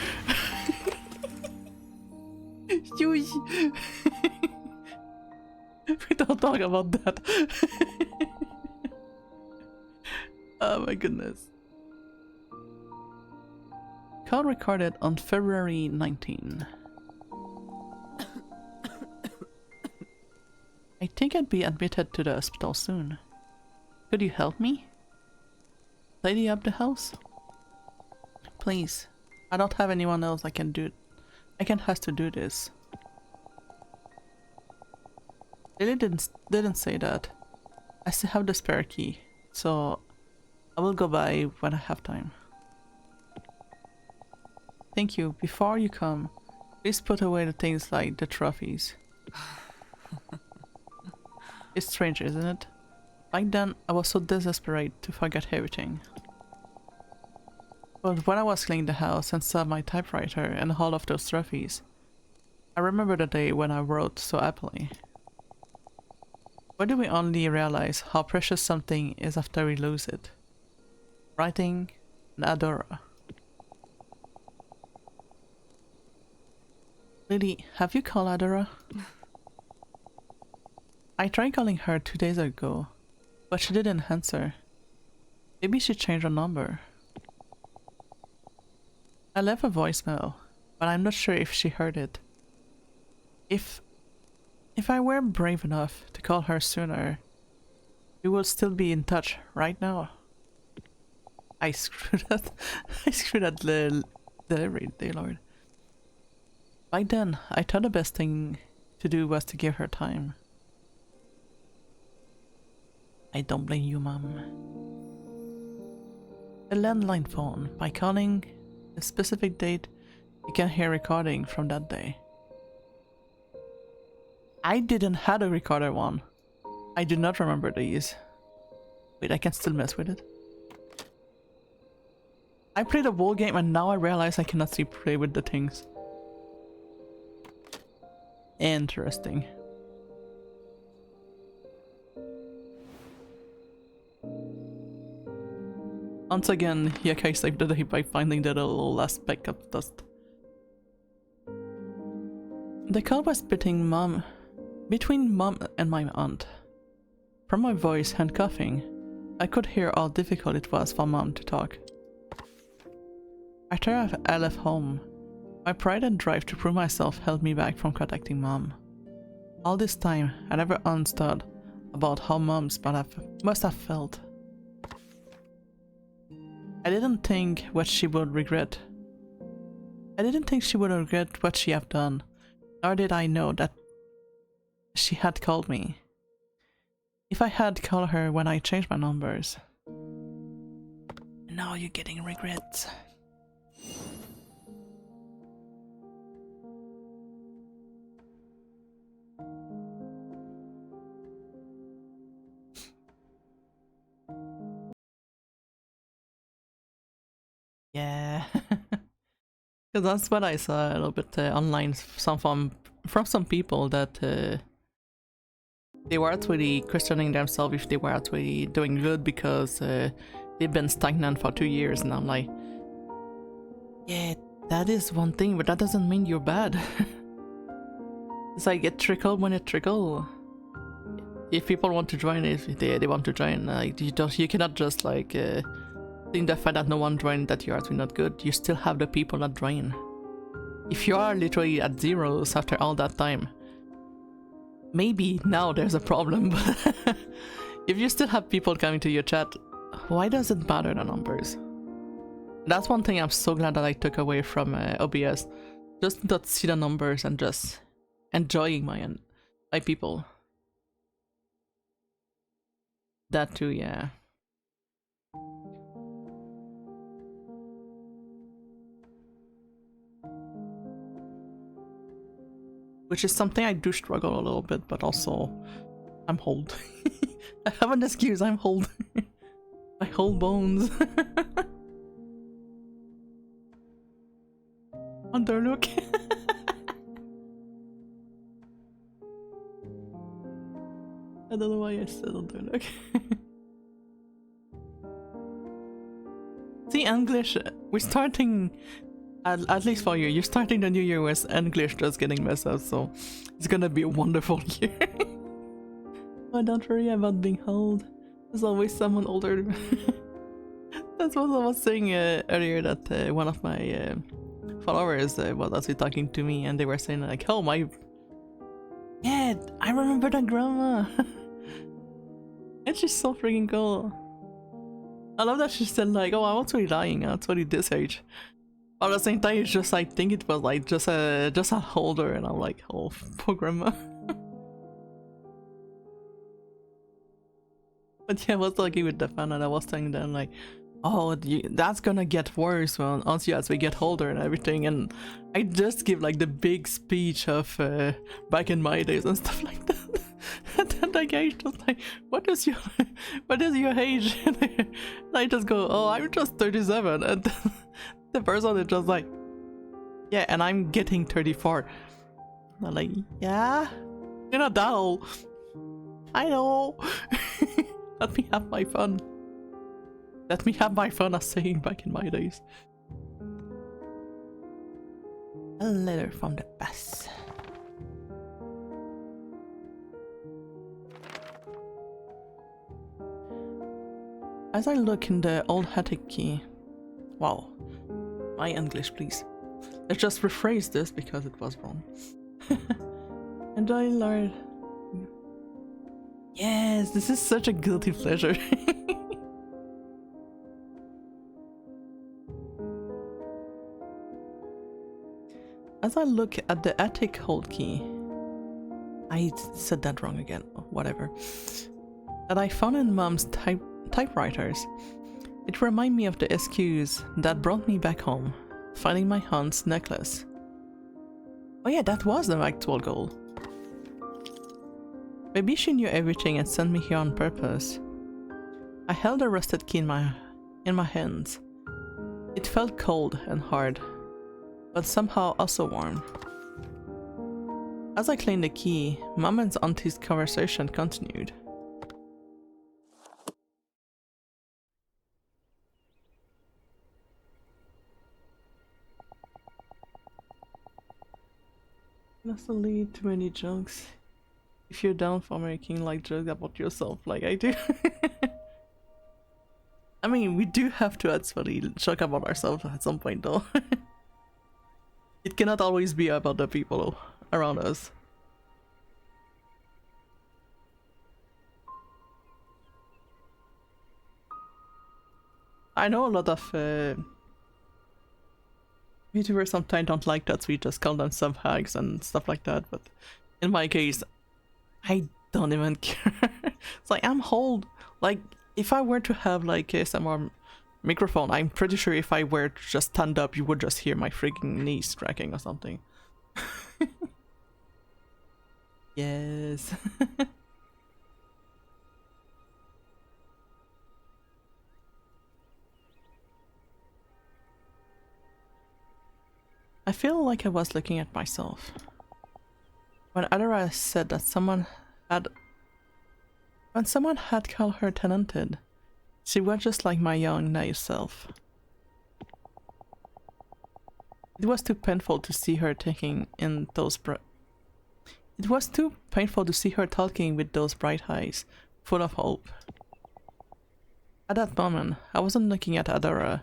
Yui. We don't talk about that. Oh my goodness. Call recorded on February 19. I think I'd be admitted to the hospital soon. Could you help me? Tidy up the house? Please. I don't have anyone else I can have to do this. Lily didn't say that. I still have the spare key, so I will go by when I have time. Thank you. Before you come, please put away the things like the trophies. It's strange, isn't it? Back then, I was so desperate to forget everything. But when I was cleaning the house and saw my typewriter and all of those trophies, I remember the day when I wrote so happily. When do we only realize how precious something is after we lose it? Writing and Adora. Lily, have you called Adora? I tried calling her 2 days ago, but she didn't answer. Maybe she changed her number. I left a voicemail, but I'm not sure if she heard it. If I were brave enough to call her sooner, we would still be in touch right now. I screwed up. I screwed up the delivery, dear lord. By then, I thought the best thing to do was to give her time. I don't blame you, Mom. A landline phone. By calling a specific date, you can hear recording from that day. I didn't have a recorder one. I do not remember these. Wait, I can still mess with it. I played a whole game and now I realize I cannot see play with the things. Interesting. Once again, Yakai saved the day by finding the little last speck of dust. The call was between Mom and my aunt. From my voice and coughing, I could hear how difficult it was for Mom to talk. After I left home, my pride and drive to prove myself held me back from contacting Mom. All this time, I never understood about how moms must have felt. I didn't think she would regret what she had done, nor did I know that she had called me. If I had called her when I changed my numbers. Now you're getting regrets. Yeah. Because that's what I saw a little bit online from some people that they were actually questioning themselves if they were actually doing good because they've been stagnant for 2 years, and I'm like, yeah, that is one thing, but that doesn't mean you're bad. It's like it trickle when it trickle. If people want to join, if they want to join, like you cannot just like think the fact that no one joined that you're actually not good. You still have the people that join. If you are literally at zeros after all that time, maybe now there's a problem, but if you still have people coming to your chat, why does it matter the numbers? That's one thing I'm so glad that I took away from OBS. Just not see the numbers and just enjoying my people. That too, yeah. Which is something I do struggle a little bit, but also I'm old. I have an excuse, I'm old. I hold bones. Underlook. I don't know why I said underlook. See, English, we're starting, at least for you, you're starting the new year with English just getting messed up, so it's gonna be a wonderful year. Oh, don't worry about being old. There's always someone older. That's what I was saying earlier, that one of my followers was actually talking to me, and they were saying like, oh my... Yeah, I remember that grandma! And she's so freaking cool. I love that she said like, oh, I was really lying, I was really this age. But at the same time, it's just, I think it was like just a older, and I'm like, oh, poor grandma. But yeah, I was talking with the fan, and I was telling them like, oh, that's gonna get worse once as we get older and everything. And I just give like the big speech of back in my days and stuff like that. And then the guy just like, what is your age? And I just go, oh, I'm just 37. And then the person is just like, yeah, and I'm getting 34. And I'm like, yeah, you're not that old. I know. Let me have my fun. Let me have my fun, as saying back in my days. A letter from the past. As I look in the old attic key... Wow. My English, please. Let's just rephrase this because it was wrong. And I learned... Yes, this is such a guilty pleasure. As I look at the attic hold key, I said that wrong again, whatever, that I found in Mom's typewriters, it reminded me of the excuse that brought me back home, finding my aunt's necklace. Oh yeah, that was the actual goal. Maybe she knew everything and sent me here on purpose. I held the rusted key in my hands. It felt cold and hard, but somehow also warm. As I claimed the key, Mom and Auntie's conversation continued. Doesn't lead to many jokes. If you're down for making like jokes about yourself like I do. I mean, we do have to actually joke about ourselves at some point though. It cannot always be about the people around us. I know a lot of YouTubers sometimes don't like that we just call them sub-hags and stuff like that, but in my case, I don't even care. It's like, I'm old. Like, if I were to have like some more microphone, I'm pretty sure if I were to just stand up, you would just hear my freaking knees cracking or something. Yes. I feel like I was looking at myself. When Adora said that someone had called her talented, she was just like my young, naive self. It was too painful to see her taking in those It was too painful to see her talking with those bright eyes, full of hope. At that moment, I wasn't looking at Adora,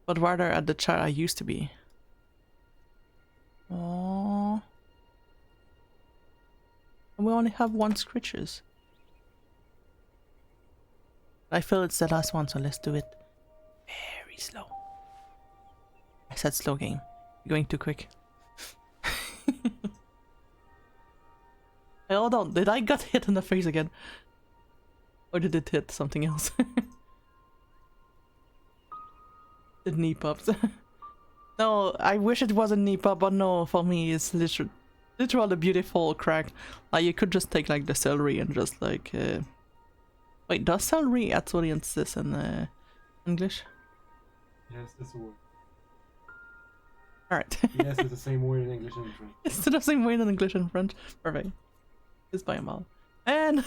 but rather at the child I used to be. Aww. And we only have one scratches. I feel it's the last one, so let's do it very slow. I said slow game. You're going too quick. Hey, hold on, did I get hit in the face again? Or did it hit something else? The knee pops. No, I wish it was a knee pop, but no, for me it's literally a beautiful crack. Like, you could just take like the celery and just like wait, does celery actually exist in English? Yes, that's a word. Alright. Yes, it's the same word in English and French. It's the same word in English and French. Perfect. It's by a mile. And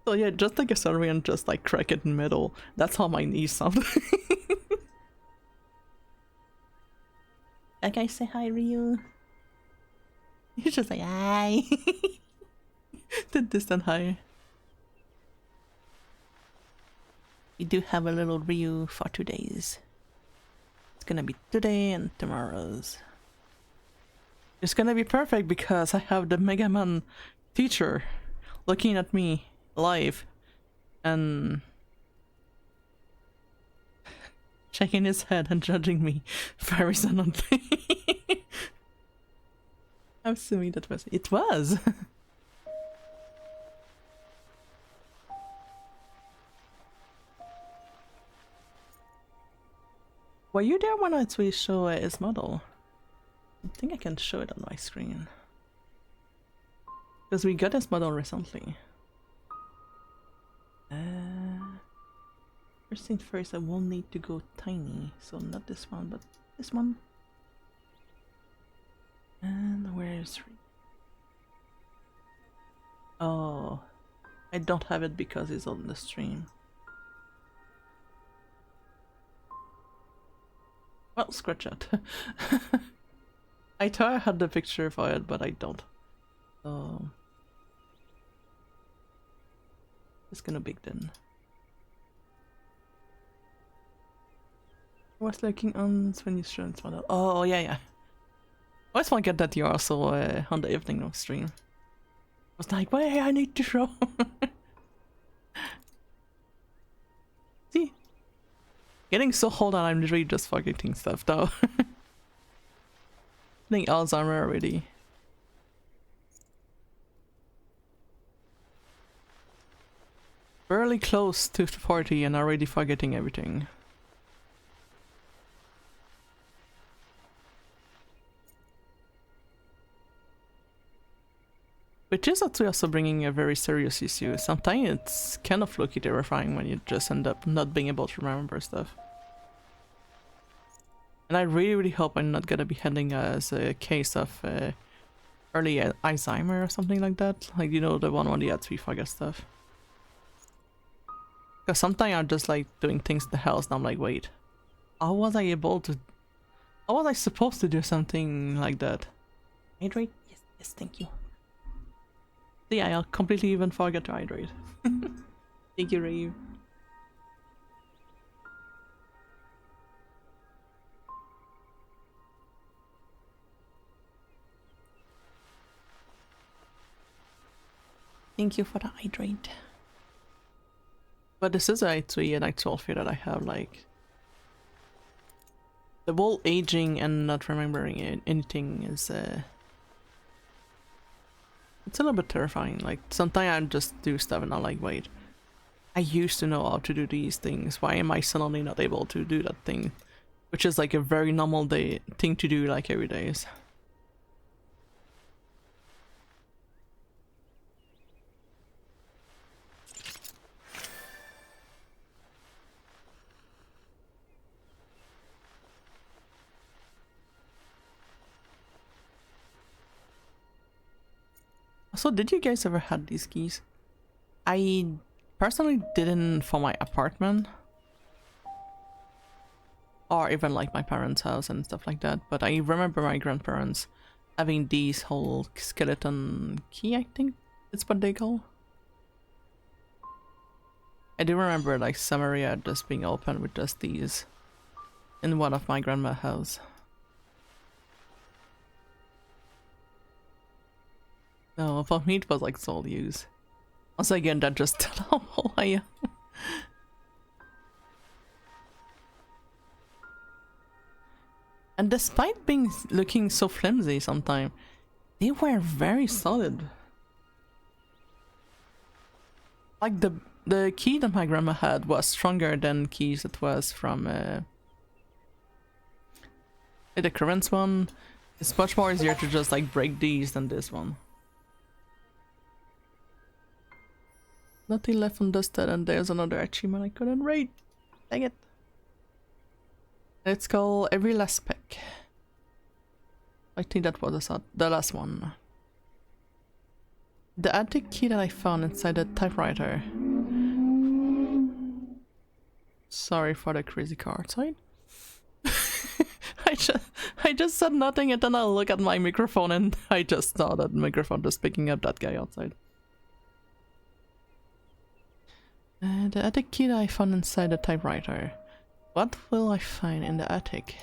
So yeah, just take a celery and just like crack it in the middle. That's how my knees sound. That guy say hi, Ryu. He's just like hi. The distant hi. We do have a little Ryu for 2 days. It's gonna be today and tomorrow's. It's gonna be perfect because I have the Mega Man teacher looking at me live and shaking his head and judging me very suddenly. I'm assuming that was it. Was. Were you there when I show his model? I think I can show it on my screen. Because we got his model recently. First things first, I will need to go tiny. So not this one, but this one. And where's... Oh, I don't have it because it's on the stream. Well, scratch that. I thought I had the picture for it, but I don't. So... it's gonna big then. I was looking on Svenny's strength model. Oh, yeah. I always want to get that you also on the evening stream. I was like, wait, I need to show. See? Getting so old and I'm literally just forgetting stuff though. I think Alzheimer already. Barely close to 40 and already forgetting everything. Which is actually also bringing a very serious issue. Sometimes it's kind of low-key terrifying when you just end up not being able to remember stuff. And I really hope I'm not gonna be heading as a case of early Alzheimer or something like that. Like, you know, the one on the ads we forget stuff. Because sometimes I'm just like doing things in the house and I'm like, wait, how was I able to... how was I supposed to do something like that? Hydrate? Yes, thank you. Yeah, I'll completely even forget to hydrate. Thank you, Rave. Thank you for the hydrate. But this is actually an actual fear that I have, like... the whole aging and not remembering anything is, it's a little bit terrifying. Like, sometimes I just do stuff and I'm like, wait, I used to know how to do these things. Why am I suddenly not able to do that thing? Which is like a very normal thing to do, like, every day. So did you guys ever had these keys? I personally didn't for my apartment. Or even like my parents' house and stuff like that. But I remember my grandparents having these whole skeleton key, I think it's what they call. I do remember like some area just being open with just these in one of my grandma's house. No, for me it was like sole use. Once again, that just how old I am. And despite being looking so flimsy sometimes, they were very solid. Like the key that my grandma had was stronger than keys that was from the current one. It's much more easier to just like break these than this one. Nothing left undusted, and there's another achievement I couldn't rate. Dang it. It's called Every Last Peck. I think that was the last one. The attic key that I found inside the typewriter. Sorry for the crazy car outside. I just said nothing and then I look at my microphone and I just saw that microphone just picking up that guy outside. The attic key that I found inside the typewriter. What will I find in the attic?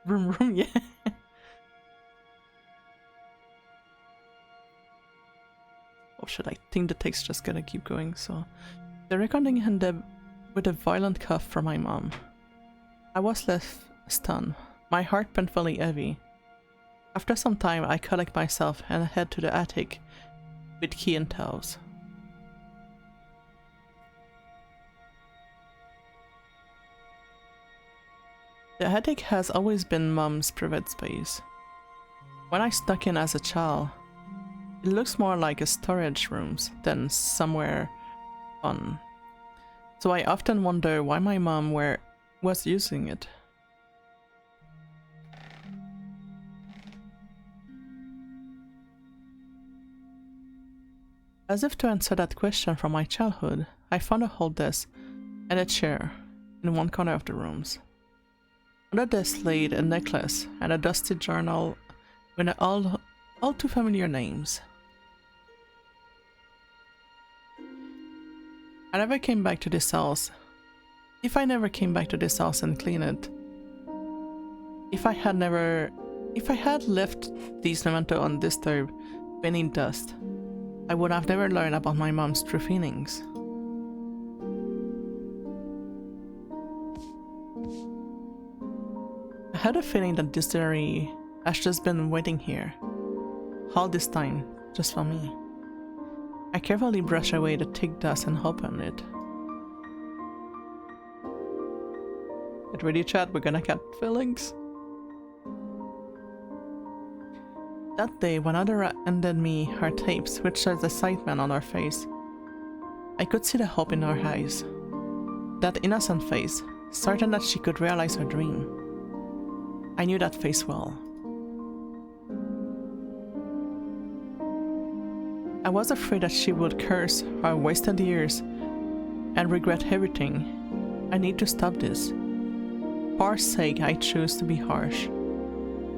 Vroom vroom, yeah. Oh shit, I think the take's just gonna keep going, so... The recording ended with a violent cough from my mom. I was left stunned, my heart painfully heavy. After some time, I collect myself and head to the attic with key and towels. The attic has always been Mom's private space. When I snuck in as a child, it looks more like a storage room than somewhere fun. So I often wonder why my mom was using it. As if to answer that question from my childhood, I found a whole desk and a chair in one corner of the rooms. On the desk laid a necklace and a dusty journal with all too familiar names. I never came back to this house. If I never came back to this house and cleaned it, if I had left these memento undisturbed, beneath dust, I would have never learned about my mom's true feelings. I had a feeling that this diary has just been waiting here, all this time, just for me. I carefully brush away the thick dust and open it. Get ready, chat, we're gonna get feelings. That day, when Adora handed me her tapes, which says excitement on her face, I could see the hope in her eyes. That innocent face, certain that she could realize her dream. I knew that face well. I was afraid that she would curse our wasted years and regret everything. I need to stop this. For her sake, I choose to be harsh.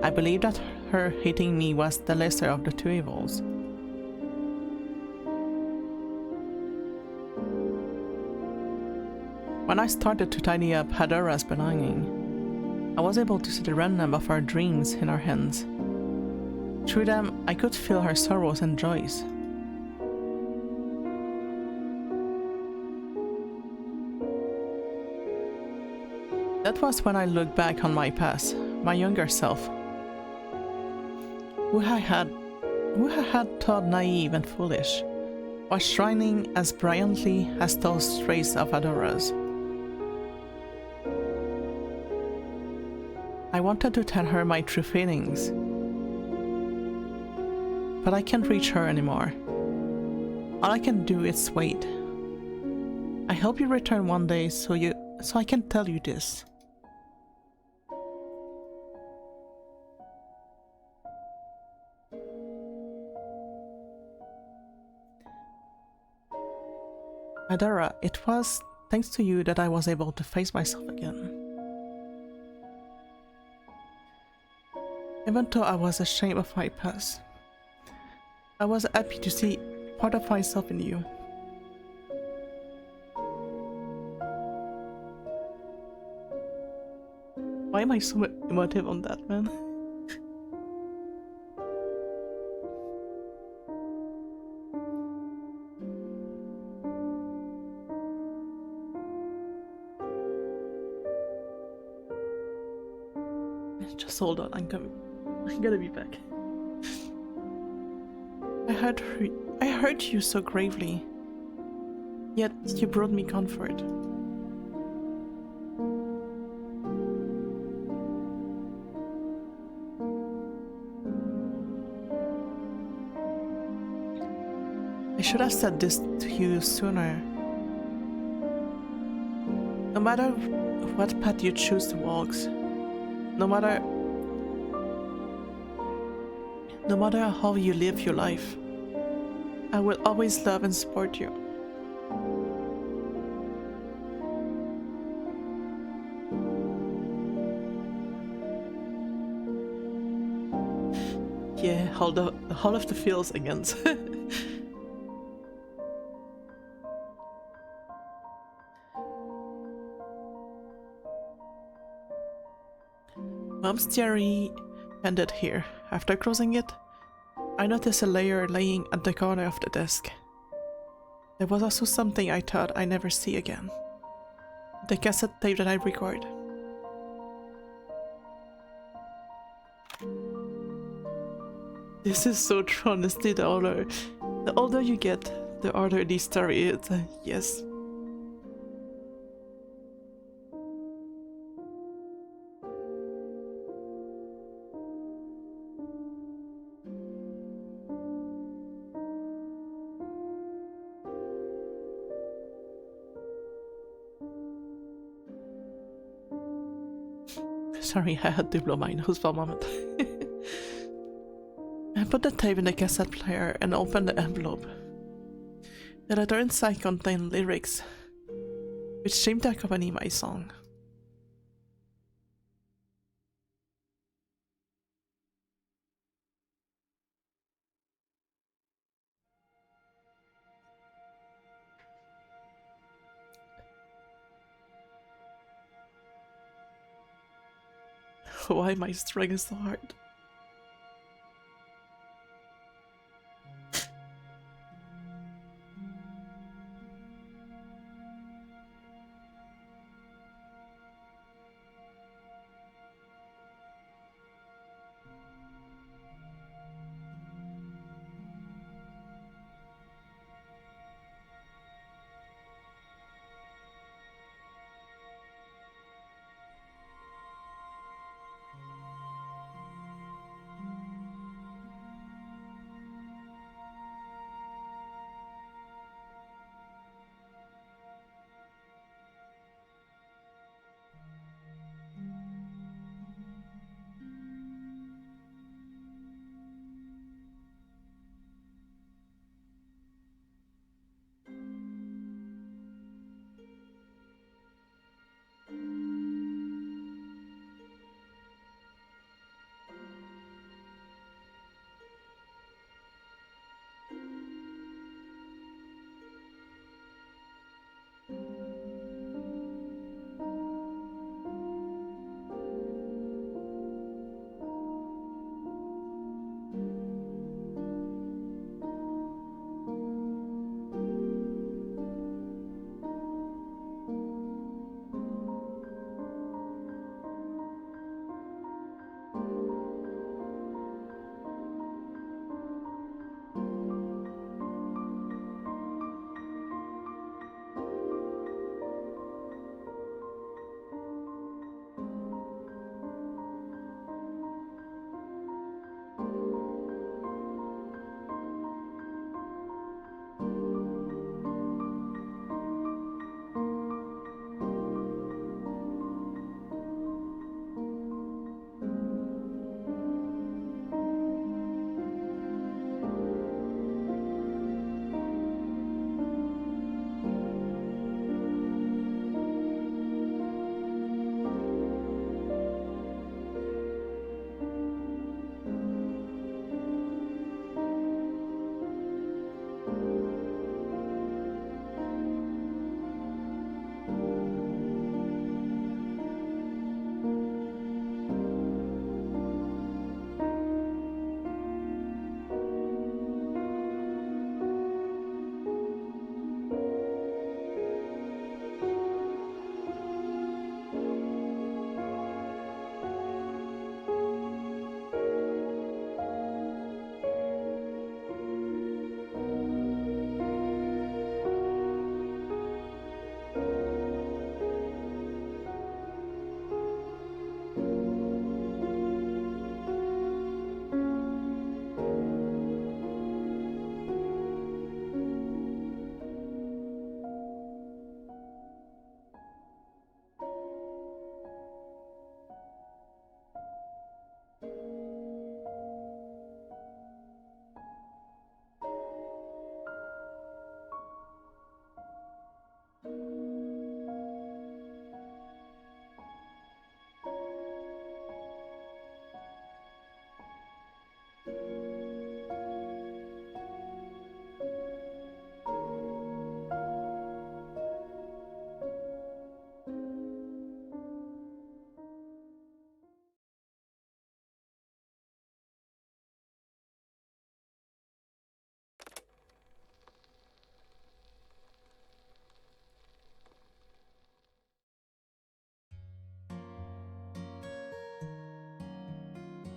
I believe that her hating me was the lesser of the two evils. When I started to tidy up Hadora's belonging, I was able to see the random of her dreams in her hands. Through them, I could feel her sorrows and joys. That was when I looked back on my past, my younger self, who I had thought naive and foolish, was shining as brilliantly as those traits of Adora's. I wanted to tell her my true feelings, but I can't reach her anymore. All I can do is wait. I hope you return one day so I can tell you this. Adora, it was thanks to you that I was able to face myself again. Even though I was ashamed of my past, I was happy to see part of myself in you. Why am I so emotive on that, man? Just hold on, I'm coming. I'm gonna be back. I hurt you so gravely, yet you brought me comfort. I should have said this to you sooner. No matter what path you choose to walk, no matter how you live your life, I will always love and support you. Yeah, all of the feels again. Mom's diary ended here. After closing it, I noticed a layer laying at the corner of the desk. There was also something I thought I'd never see again. The cassette tape that I recorded. This is so true, honestly. The older you get, the older this story is. Yes. Sorry, I had to blow my nose for a moment. I put the tape in the cassette player and opened the envelope. The letter inside contained lyrics, which seemed to accompany my song. Why am I struggling so hard?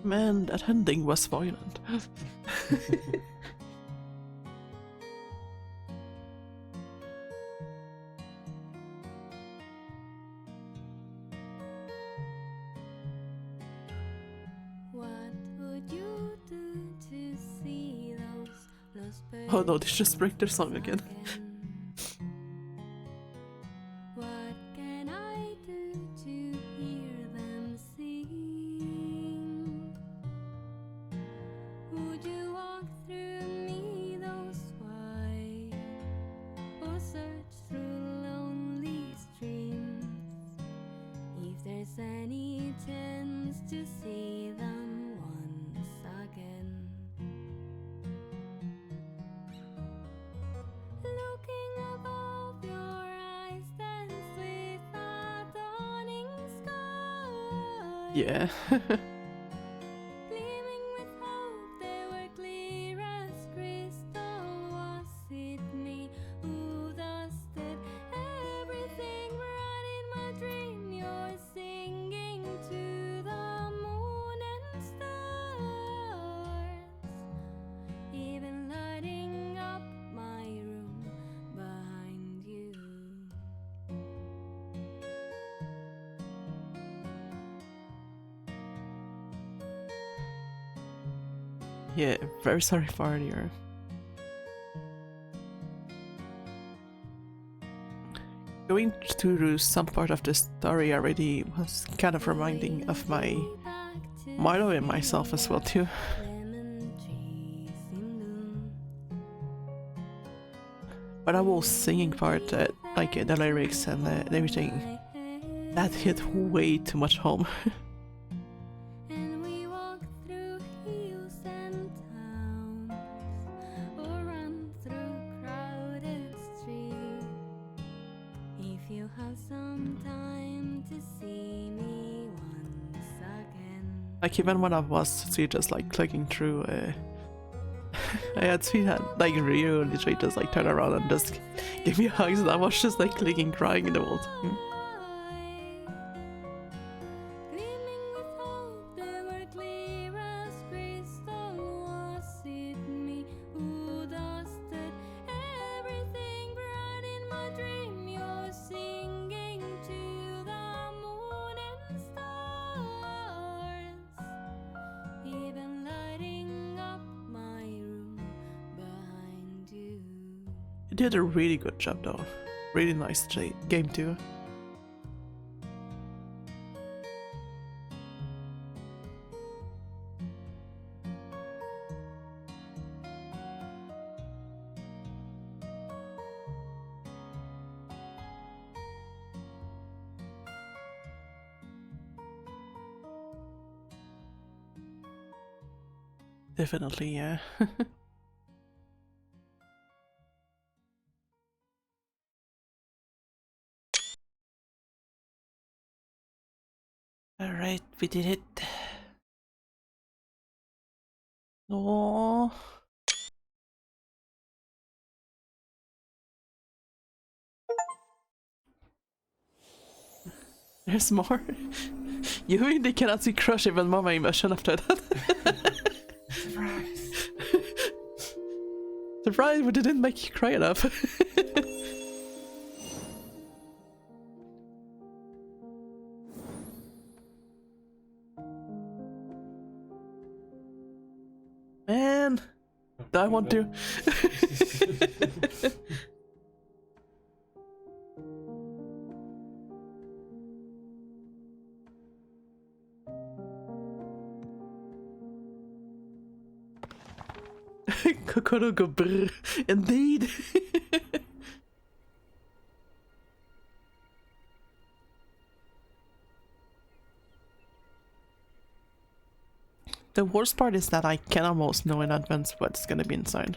Man, that ending was violent. What would you do to see those lost Oh no, they just break their song again. What can I do to hear them sing? Would you walk through me those wide, or search through lonely streams? If there's any chance to see them once again. Looking above, your eyes dance with a dawning sky. Yeah. Gleaming with hope, they were clear as crystal. Was it me who dusted everything right in my dream? You're singing to the moon and stars, even lighting up my room behind you. Yeah, very sorry for earlier. Going through some part of the story already was kind of reminding of my Milo and myself as well too. Lemon trees in bloom. But I was singing part, like the lyrics and everything, that hit way too much home. And we walk through hills and towns, or run through crowded streets. If you have some time to see me once again. Like even when I was just like clicking through, I had seen that like Rio literally just like turn around and just give me hugs, and I was just like clicking, crying in the whole time. Gleaming with hope, they were clear as crystal. Was it me who dusted everything bright in my dream? You're singing to the moon and stars, even lighting up my room behind you. You did a really good job though. Really nice game too. Definitely, yeah. Alright, we did it. Oh. There's more. You mean they cannot see crush even more my emotion after that? Surprise! Surprise, but it didn't make you cry enough. Man, I want to. Kokoro go brr. Indeed. The worst part is that I can almost know in advance what's gonna be inside.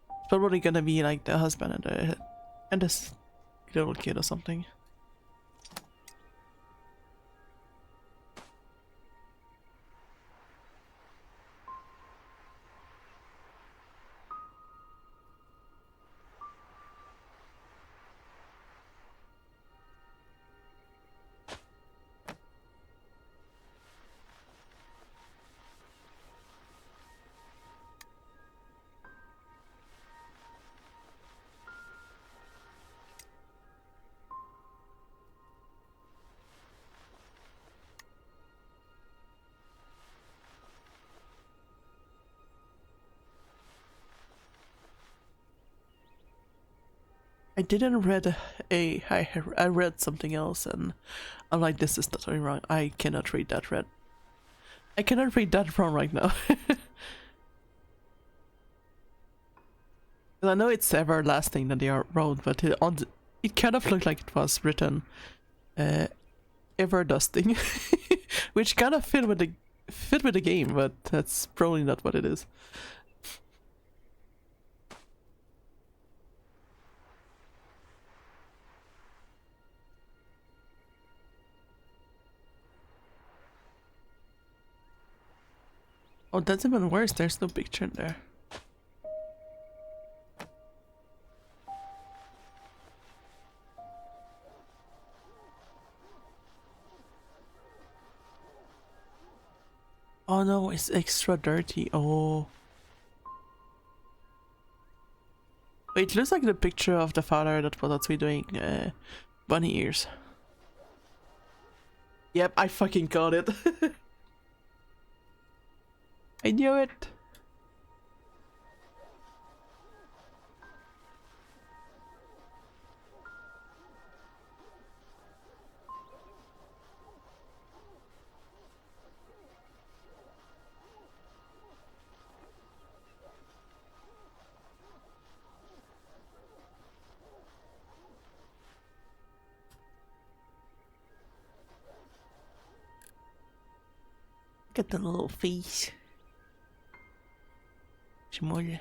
It's probably gonna be like the husband and this little kid or something. I didn't read I read something else and I'm like, this is totally wrong. I cannot read that read. I cannot read that wrong right now. I know it's everlasting that they are wrote, but it kind of looked like it was written Everdusting, which kind of fit with the game, but that's probably not what it is. Oh, that's even worse. There's no picture in there. Oh no, it's extra dirty. Oh. Wait, it looks like the picture of the father that was actually doing bunny ears. Yep, I fucking got it. I knew it. Look at the little face. Shimoya.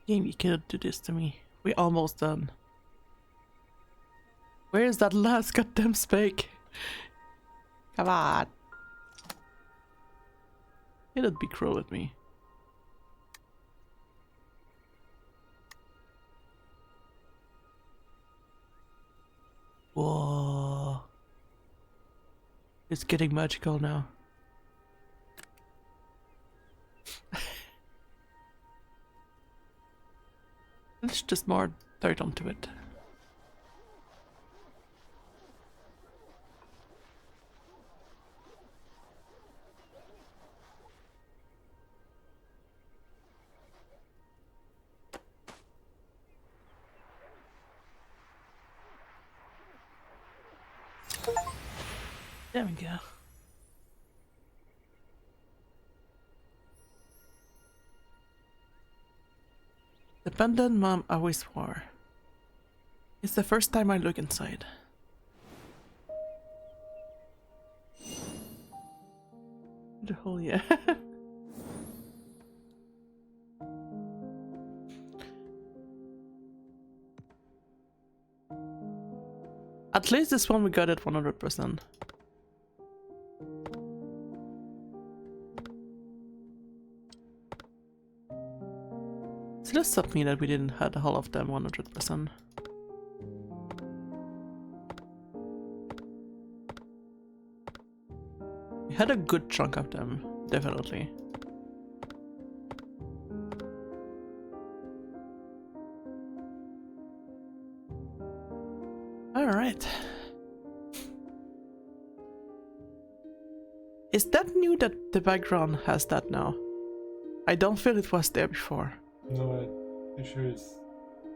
Game, you cannot do this to me. We almost done. Where is that last goddamn spike? Come on. It'd be cruel with me. Whoa. It's getting magical now. It's just more dirt onto it. There we go. The pendant mom always wore. It's the first time I look inside. The whole yeah. At least this one we got it 100%. So does that mean that we didn't have all of them 100%? We had a good chunk of them, definitely. Alright. Is that new that the background has that now? I don't feel it was there before. No, I'm sure it's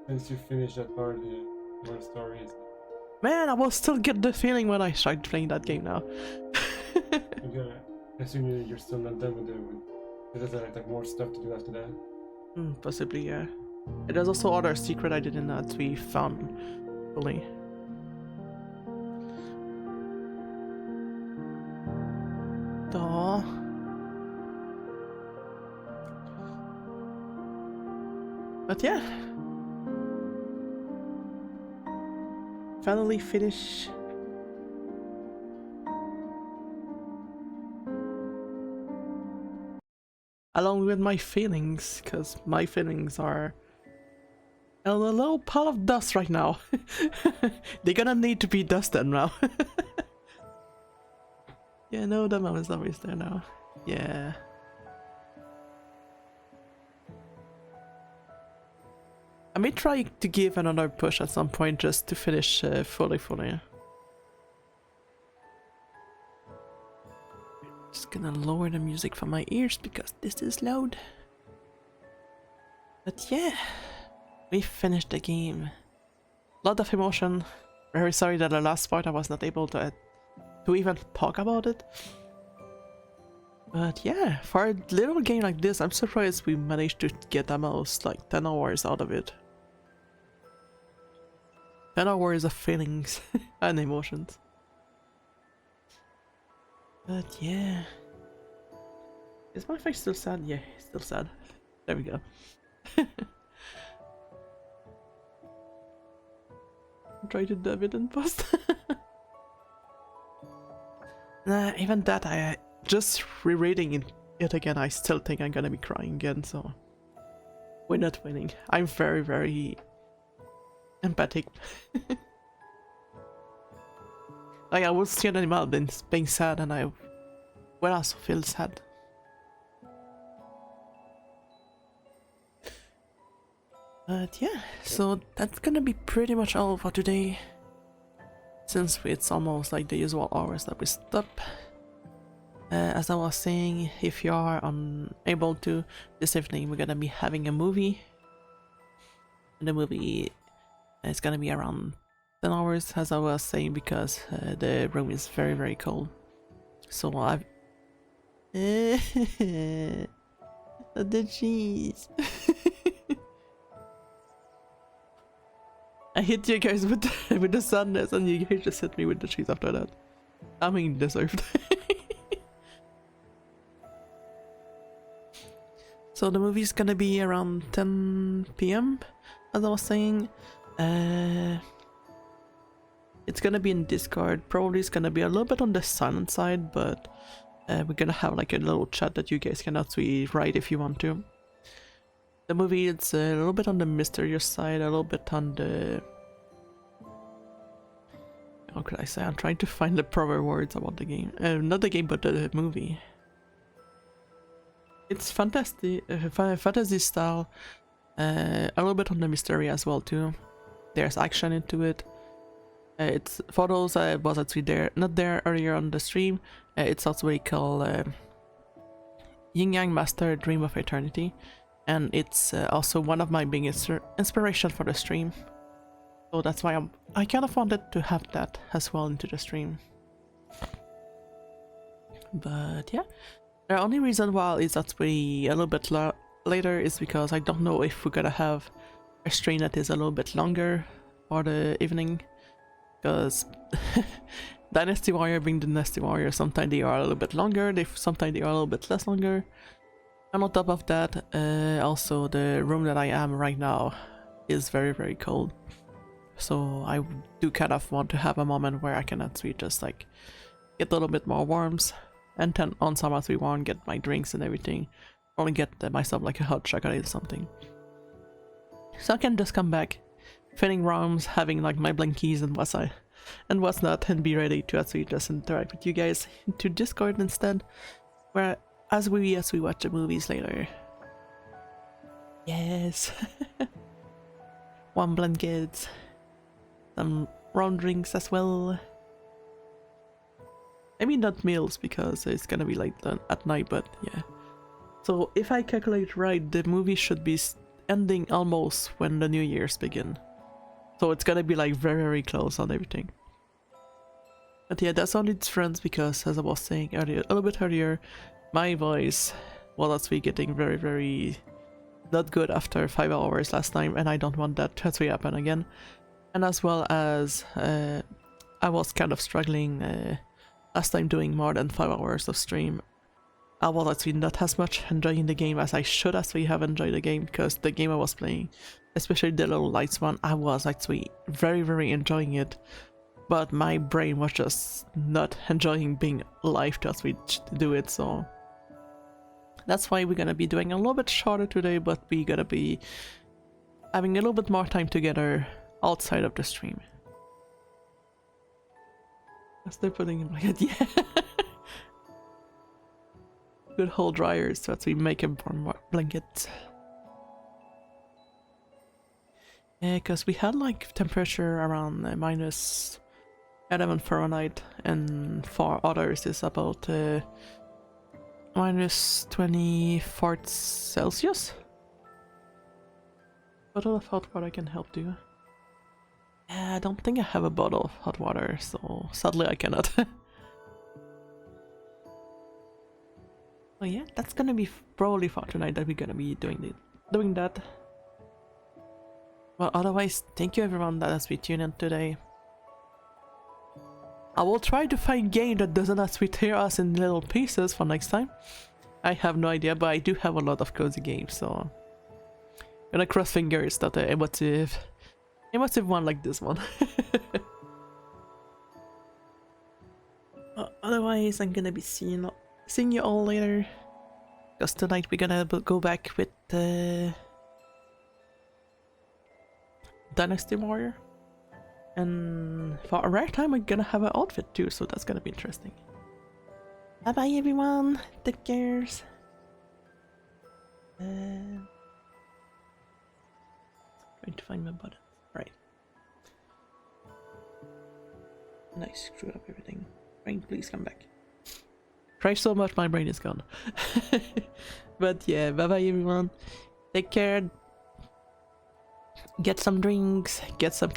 since you finished that part of the more stories. Man, I will still get the feeling when I start playing that game now. Okay, I assume you're still not done with it. There's like more stuff to do after that. Possibly, yeah. And there's also other secret I didn't know that we found fully. But yeah. Finally finish. Along with my feelings, because my feelings are a little pile of dust right now. They're gonna need to be dusted now. Yeah, no, the mom is always there now. Yeah. I may try to give another push at some point just to finish fully. Just gonna lower the music from my ears because this is loud. But yeah, we finished the game. Lot of emotion. Very sorry that the last part I was not able to even talk about it. But yeah, for a little game like this, I'm surprised we managed to get almost like 10 hours out of it. 10 hours of feelings and emotions. But yeah. Is my face still sad? Yeah, it's still sad. There we go. Try to dub it and post. Nah, even that, I just rereading it again, I still think I'm gonna be crying again, so we're not winning. I'm very, very empathic. Like, I will see an animal being sad, and I will also feel sad. But yeah, so that's gonna be pretty much all for today. Since it's almost like the usual hours that we stop. As I was saying, if you are unable to, this evening we're gonna be having a movie. And the movie is gonna be around 10 hours, as I was saying, because the room is very, very cold. So I've... the cheese! I hit you guys with the sadness, and you guys just hit me with the cheese after that. I mean, deserved. So the movie's gonna be around 10 PM, as I was saying. It's gonna be in Discord. Probably it's gonna be a little bit on the silent side, but we're gonna have like a little chat that you guys can actually write if you want to. The movie, it's a little bit on the mysterious side, a little bit on the... How could I say? I'm trying to find the proper words about the game. Not the game, but the movie. It's fantastic, fantasy style, a little bit on the mystery as well too. There's action into it. It's for those was actually not there earlier on the stream. It's also what we call Yin Yang Master Dream of Eternity. And it's also one of my biggest inspiration for the stream. So that's why I kind of wanted to have that as well into the stream. But yeah, the only reason why it's actually a little bit later is because I don't know if we're gonna have a stream that is a little bit longer for the evening. Because Dynasty Warrior being Dynasty Warrior, sometimes they are a little bit longer, sometimes they are a little bit less longer. And on top of that, also the room that I am right now is very, very cold. So I do kind of want to have a moment where I can actually just like get a little bit more warmth, and then on some as we want, get my drinks and everything. Only get myself like a hot chocolate or something. So I can just come back, filling rooms, having like my blankies and what's not, and be ready to actually just interact with you guys into Discord instead, where as we watch the movies later. Yes. Warm blankets, some round drinks as well. I mean not meals because it's gonna be like at night, but yeah. So if I calculate right, the movie should be ending almost when the New Year's begin. So it's gonna be like very, very close on everything. But yeah, that's only difference because, as I was saying earlier, a little bit earlier, my voice was actually getting very, very not good after 5 hours last time, and I don't want that to actually happen again. And as well as I was kind of struggling last time doing more than 5 hours of stream. I was actually not as much enjoying the game as I should actually have enjoyed the game, because the game I was playing, especially the Little Lights one, I was actually very, very enjoying it. But my brain was just not enjoying being alive to actually do it, so that's why we're gonna be doing a little bit shorter today, but we're gonna be having a little bit more time together outside of the stream. As they're putting in blanket, yeah. Good whole dryers so that we make a warm blanket. Yeah, because we had like temperature around minus 11 Fahrenheit, and for others it's about minus 24 Celsius. Bottle of hot water can help too. Yeah, I don't think I have a bottle of hot water, so sadly I cannot. Oh yeah, that's gonna be probably for tonight that we're gonna be doing that. Well, otherwise, thank you everyone that has been tuned in today. I will try to find a game that doesn't actually tear us in little pieces for next time. I have no idea, but I do have a lot of cozy games, so gonna cross fingers that an emotive one like this one. Otherwise, I'm gonna be seeing you all later, because tonight we're gonna go back with Dynasty Warrior, and for a rare time we're gonna have an outfit too, so that's gonna be interesting. Bye bye everyone, take care. Trying to find my button. Right. And I screwed up everything. Brain, please come back. Try so much, my brain is gone. But yeah, bye bye everyone. Take care. Get some drinks, get some